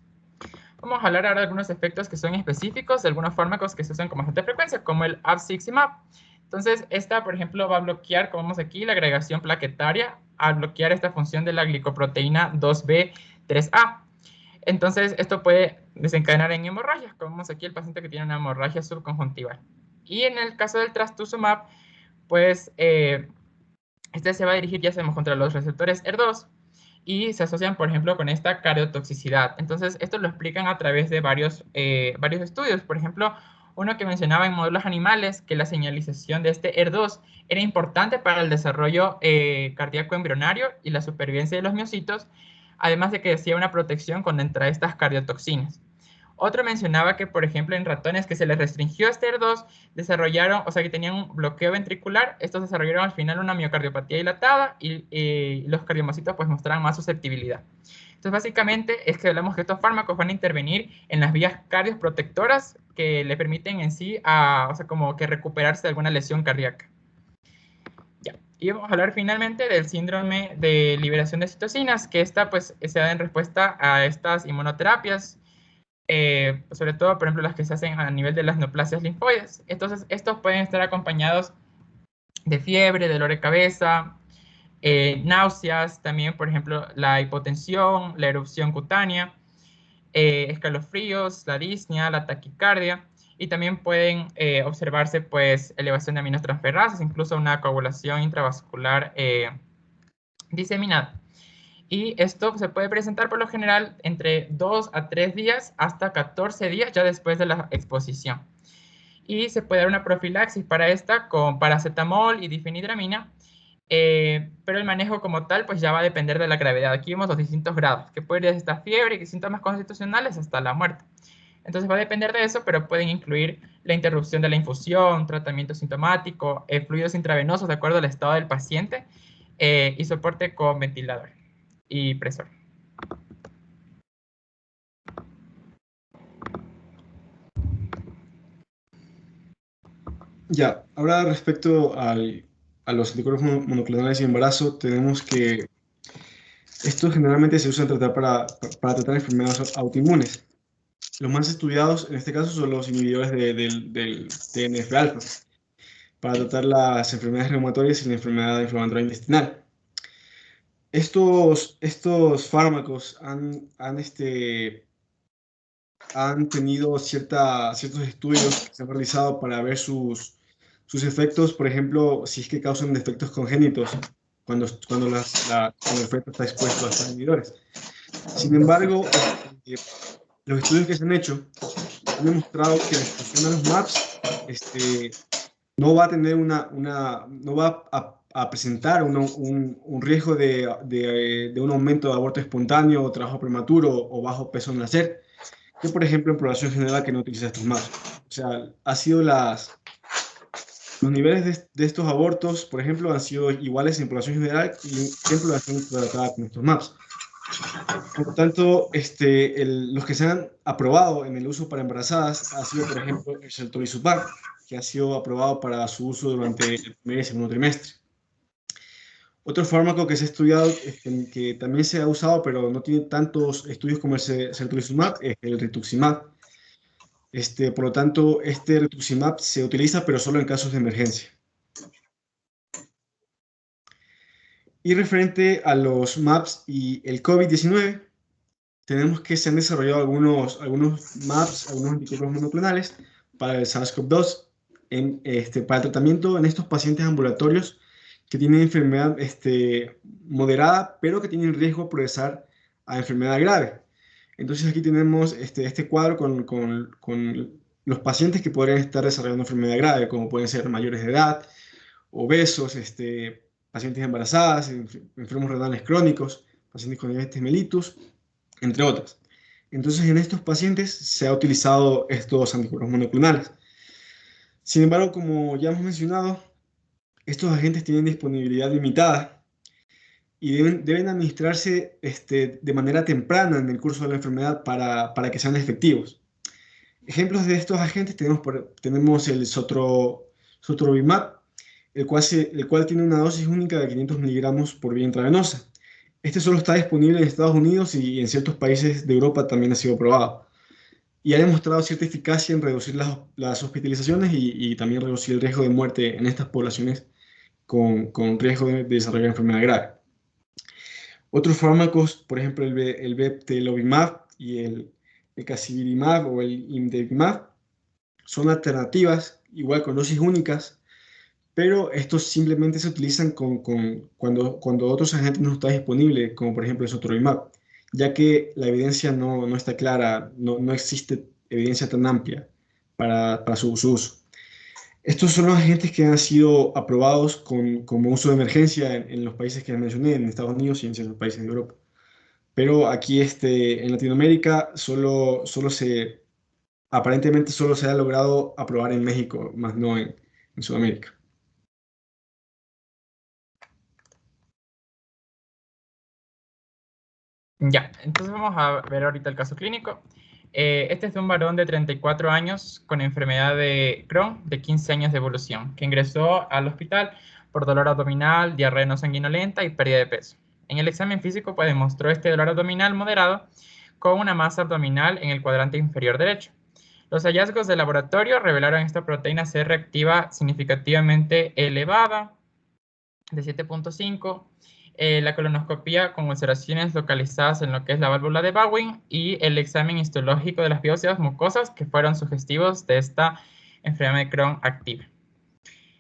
Vamos a hablar ahora de algunos efectos que son específicos de algunos fármacos que se usan con bastante frecuencia, como el abciximab. Entonces, esta, por ejemplo, va a bloquear, como vemos aquí, la agregación plaquetaria al bloquear esta función de la glicoproteína 2B3A. Entonces, esto puede desencadenar en hemorragias, como vemos aquí el paciente que tiene una hemorragia subconjuntival. Y en el caso del trastuzumab, pues, este se va a dirigir, ya sabemos, contra los receptores HER2, y se asocian, por ejemplo, con esta cardiotoxicidad. Entonces, esto lo explican a través de varios estudios. Por ejemplo, uno que mencionaba en modelos animales que la señalización de este HER2 era importante para el desarrollo cardíaco embrionario y la supervivencia de los miocitos, además de que hacía una protección contra estas cardiotoxinas. Otro mencionaba que, por ejemplo, en ratones que se les restringió este HER2, desarrollaron, o sea, que tenían un bloqueo ventricular, estos desarrollaron al final una miocardiopatía dilatada y los cardiomocitos pues mostraban más susceptibilidad. Entonces, básicamente, es que hablamos que estos fármacos van a intervenir en las vías cardioprotectoras que le permiten en sí, o sea, como que recuperarse de alguna lesión cardíaca. Ya. Y vamos a hablar finalmente del síndrome de liberación de citocinas, que esta pues se da en respuesta a estas inmunoterapias, sobre todo, por ejemplo, las que se hacen a nivel de las neoplasias linfoides. Entonces, estos pueden estar acompañados de fiebre, dolor de cabeza, náuseas, también, por ejemplo, la hipotensión, la erupción cutánea, escalofríos, la disnea, la taquicardia, y también pueden observarse, pues, elevación de aminotransferases, incluso una coagulación intravascular diseminada. Y esto se puede presentar por lo general entre 2 a 3 días hasta 14 días ya después de la exposición. Y se puede dar una profilaxis para esta con paracetamol y difenhidramina, pero el manejo como tal pues ya va a depender de la gravedad. Aquí vemos los distintos grados, que puede ir desde esta fiebre y síntomas constitucionales hasta la muerte. Entonces va a depender de eso, pero pueden incluir la interrupción de la infusión, tratamiento sintomático, fluidos intravenosos de acuerdo al estado del paciente y soporte con ventilador y presor. Ya, ahora respecto a los anticuerpos monoclonales y embarazo, tenemos que estos generalmente se usan para tratar enfermedades autoinmunes. Los más estudiados en este caso son los inhibidores del TNF-alfa, para tratar las enfermedades reumatoides y la enfermedad inflamatoria intestinal. Estos fármacos han tenido ciertos estudios que se han realizado para ver sus efectos, por ejemplo, si es que causan defectos congénitos cuando el feto está expuesto a estos inhibidores. Sin embargo, los estudios que se han hecho han demostrado que la exposición a los MAPS no va a tener no va a presentar un riesgo de un aumento de aborto espontáneo, trabajo prematuro o bajo peso al nacer, que por ejemplo en población general que no utiliza estos MAPS. O sea, ha sido Los niveles de estos abortos, por ejemplo, han sido iguales en población general y en población tratada con estos MAPS. Por lo tanto, los que se han aprobado en el uso para embarazadas ha sido, por ejemplo, el Certolizumab, que ha sido aprobado para su uso durante el primer y segundo trimestre. Otro fármaco que se ha estudiado, que también se ha usado, pero no tiene tantos estudios como el Certolizumab, es el Rituximab. Por lo tanto, este Rituximab se utiliza, pero solo en casos de emergencia. Y referente a los MAPS y el COVID-19, tenemos que se han desarrollado algunos MAPS, algunos anticuerpos monoclonales para el SARS-CoV-2 para el tratamiento en estos pacientes ambulatorios que tienen enfermedad moderada, pero que tienen riesgo de progresar a enfermedad grave. Entonces aquí tenemos este cuadro con los pacientes que podrían estar desarrollando enfermedad grave, como pueden ser mayores de edad, obesos, pacientes embarazadas, enfermos renales crónicos, pacientes con diabetes mellitus, entre otras. Entonces, en estos pacientes se ha utilizado estos anticuerpos monoclonales. Sin embargo, como ya hemos mencionado, estos agentes tienen disponibilidad limitada y deben administrarse de manera temprana en el curso de la enfermedad para que sean efectivos. Ejemplos de estos agentes tenemos el Sotrovimab, el cual tiene una dosis única de 500 miligramos por vía intravenosa. Este solo está disponible en Estados Unidos y en ciertos países de Europa también ha sido probado. Y ha demostrado cierta eficacia en reducir las hospitalizaciones y también reducir el riesgo de muerte en estas poblaciones con riesgo de desarrollar enfermedad grave. Otros fármacos, por ejemplo, el Bebtelovimab y el Casirivimab o el Imdevimab, son alternativas, igual con dosis únicas, pero estos simplemente se utilizan cuando otros agentes no están disponibles, como por ejemplo el Sotrovimab, ya que la evidencia no está clara, no existe evidencia tan amplia para su uso. Estos son los agentes que han sido aprobados como uso de emergencia en los países que mencioné, en Estados Unidos y en ciertos países de Europa. Pero aquí en Latinoamérica aparentemente solo se ha logrado aprobar en México, más no en Sudamérica. Ya, entonces vamos a ver ahorita el caso clínico. Este es de un varón de 34 años con enfermedad de Crohn de 15 años de evolución, que ingresó al hospital por dolor abdominal, diarrea no sanguinolenta y pérdida de peso. En el examen físico pues demostró este dolor abdominal moderado con una masa abdominal en el cuadrante inferior derecho. Los hallazgos de laboratorio revelaron esta proteína C reactiva significativamente elevada, de 7.5, la colonoscopía con ulceraciones localizadas en lo que es la válvula de Bowen y el examen histológico de las biopsias mucosas que fueron sugestivos de esta enfermedad de Crohn activa.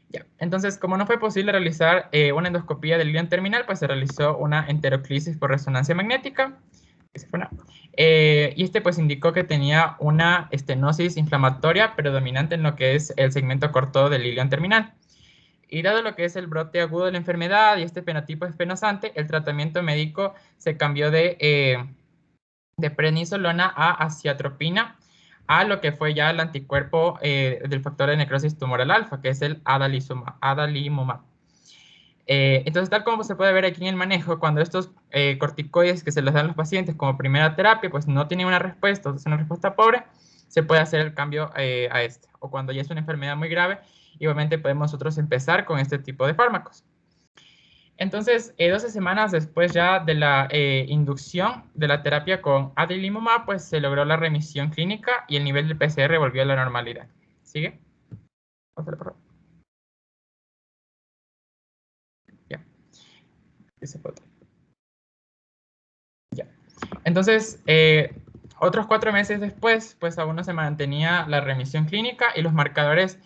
Ya. Entonces, como no fue posible realizar una endoscopía del ilion terminal, pues se realizó una enteroclisis por resonancia magnética. Y pues indicó que tenía una estenosis inflamatoria predominante en lo que es el segmento corto del ilion terminal. Y dado lo que es el brote agudo de la enfermedad y este fenotipo espenosante, el tratamiento médico se cambió de prednisolona a aciatropina, a lo que fue ya el anticuerpo del factor de necrosis tumoral alfa, que es el adalimumab. Entonces, tal como se puede ver aquí en el manejo, cuando estos corticoides que se les dan a los pacientes como primera terapia, pues no tienen una respuesta, o es una respuesta pobre, se puede hacer el cambio a este. O cuando ya es una enfermedad muy grave, igualmente podemos nosotros empezar con este tipo de fármacos. Entonces, 12 semanas después ya de la inducción de la terapia con adalimumab, pues se logró la remisión clínica y el nivel del PCR volvió a la normalidad. ¿Sigue? Pásale, por favor. Ya. Ese fue otro. Ya. Entonces, otros 4 meses después, pues aún no se mantenía la remisión clínica y los marcadores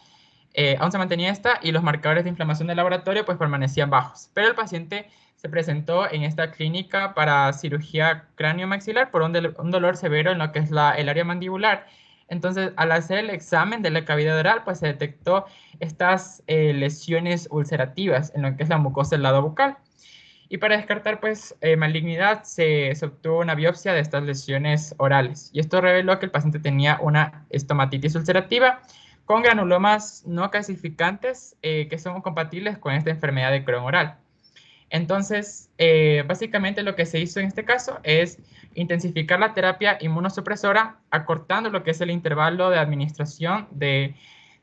aún se mantenía esta y los marcadores de inflamación del laboratorio pues permanecían bajos. Pero el paciente se presentó en esta clínica para cirugía cráneo-maxilar por un dolor severo en lo que es el área mandibular. Entonces, al hacer el examen de la cavidad oral, pues se detectó estas lesiones ulcerativas en lo que es la mucosa del lado bucal. Y para descartar pues malignidad se obtuvo una biopsia de estas lesiones orales. Y esto reveló que el paciente tenía una estomatitis ulcerativa con granulomas no calcificantes que son compatibles con esta enfermedad de Crohn oral. Entonces, básicamente lo que se hizo en este caso es intensificar la terapia inmunosupresora, acortando lo que es el intervalo de administración de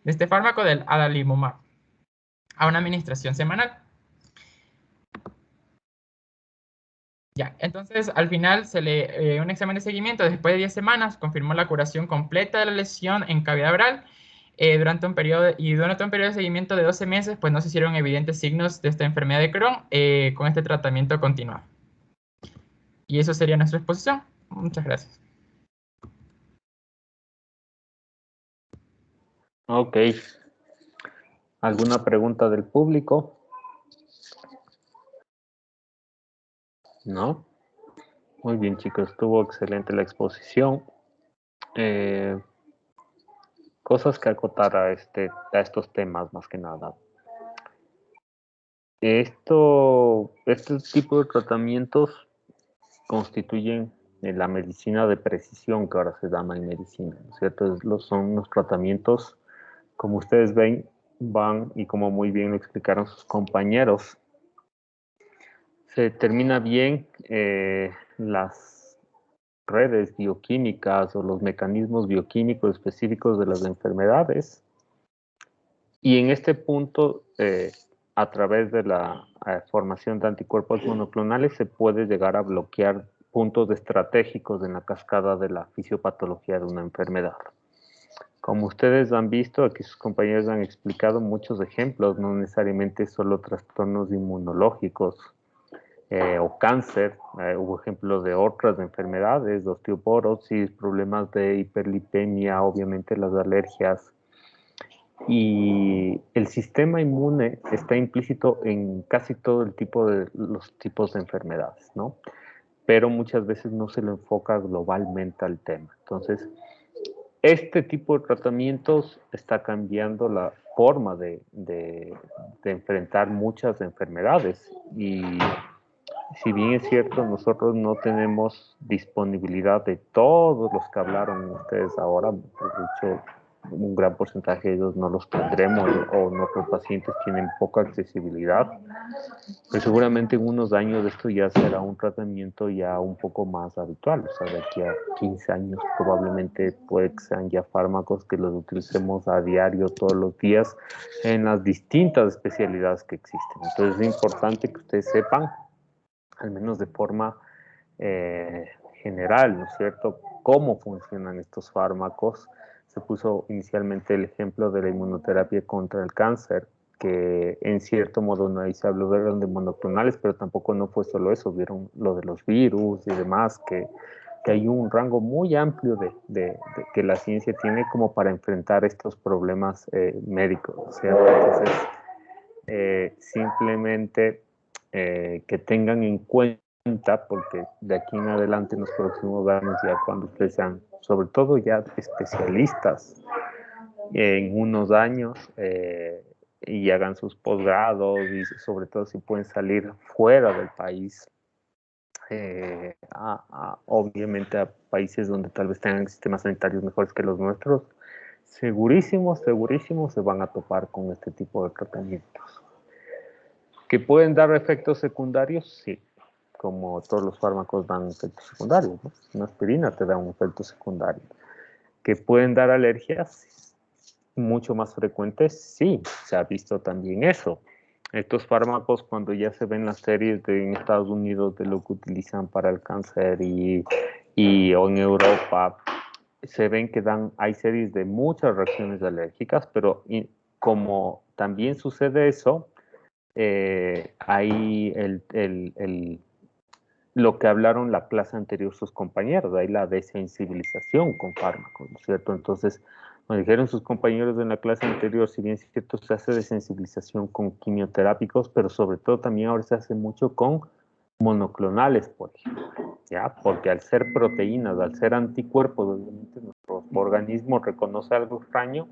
este fármaco del adalimumab a una administración semanal. Ya, entonces al final un examen de seguimiento después de 10 semanas confirmó la curación completa de la lesión en cavidad oral. Durante un periodo de seguimiento de 12 meses, pues no se hicieron evidentes signos de esta enfermedad de Crohn con este tratamiento continuado. Y eso sería nuestra exposición. Muchas gracias. Ok. ¿Alguna pregunta del público? ¿No? Muy bien, chicos. Estuvo excelente la exposición. Cosas que acotar a estos temas, más que nada. Este tipo de tratamientos constituyen la medicina de precisión que ahora se llama en medicina, ¿no es cierto? Son unos tratamientos, como ustedes ven, van, y como muy bien lo explicaron sus compañeros, se determina bien las redes bioquímicas o los mecanismos bioquímicos específicos de las enfermedades, y en este punto, a través de la formación de anticuerpos monoclonales, se puede llegar a bloquear puntos estratégicos en la cascada de la fisiopatología de una enfermedad. Como ustedes han visto, aquí sus compañeros han explicado muchos ejemplos, no necesariamente solo trastornos inmunológicos o cáncer, hubo ejemplos de otras enfermedades, osteoporosis, problemas de hiperlipemia, obviamente las alergias. Y el sistema inmune está implícito en casi todo los tipos de enfermedades, ¿no? Pero muchas veces no se lo enfoca globalmente al tema. Entonces, este tipo de tratamientos está cambiando la forma de enfrentar muchas enfermedades. Y si bien es cierto, nosotros no tenemos disponibilidad de todos los que hablaron ustedes ahora, de hecho, un gran porcentaje de ellos no los tendremos o nuestros pacientes tienen poca accesibilidad, pero seguramente en unos años esto ya será un tratamiento ya un poco más habitual, o sea, de aquí a 15 años probablemente puede que sean ya fármacos que los utilicemos a diario todos los días en las distintas especialidades que existen. Entonces es importante que ustedes sepan, al menos de forma general, ¿no es cierto?, cómo funcionan estos fármacos. Se puso inicialmente el ejemplo de la inmunoterapia contra el cáncer, que en cierto modo no ahí se habló de monoclonales, pero tampoco no fue solo eso, vieron lo de los virus y demás, que hay un rango muy amplio de que la ciencia tiene como para enfrentar estos problemas médicos, ¿no es cierto? Entonces, simplemente que tengan en cuenta, porque de aquí en adelante en los próximos años, ya cuando ustedes sean, sobre todo ya especialistas, en unos años, y hagan sus posgrados, y sobre todo si pueden salir fuera del país, obviamente a países donde tal vez tengan sistemas sanitarios mejores que los nuestros, segurísimos se van a topar con este tipo de tratamientos. ¿Que pueden dar efectos secundarios? Sí, como todos los fármacos dan efectos secundarios, ¿no? Una aspirina te da un efecto secundario. ¿Que pueden dar alergias? Mucho más frecuentes, sí, se ha visto también eso. Estos fármacos, cuando ya se ven las series en Estados Unidos de lo que utilizan para el cáncer o en Europa, se ven que hay series de muchas reacciones alérgicas, pero como también sucede eso, hay lo que hablaron la clase anterior sus compañeros, hay la desensibilización con fármacos, ¿no es cierto? Entonces, nos dijeron sus compañeros en la clase anterior, si bien es cierto, se hace desensibilización con quimioterápicos, pero sobre todo también ahora se hace mucho con monoclonales, por ejemplo, ¿ya? Porque al ser proteínas, al ser anticuerpos, obviamente nuestro organismo reconoce algo extraño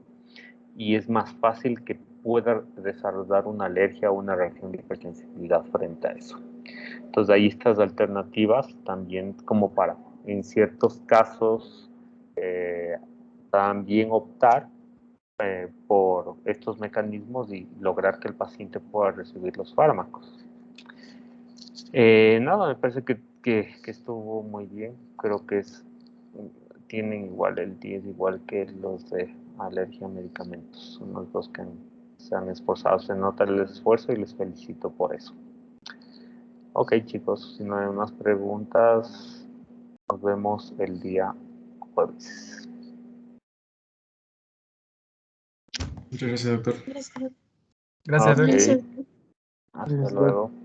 y es más fácil que pueda desarrollar una alergia o una reacción de hipersensibilidad frente a eso. Entonces hay estas alternativas también como para, en ciertos casos, también optar por estos mecanismos y lograr que el paciente pueda recibir los fármacos. Nada, me parece que estuvo muy bien. Creo que tienen igual el 10, igual que los de alergia a medicamentos. Son los dos que se han esforzado. Se nota el esfuerzo y les felicito por eso. Ok, chicos, si no hay más preguntas, nos vemos el día jueves. Muchas gracias, doctor. Gracias. Gracias, Ok. doctor. Gracias. Hasta luego.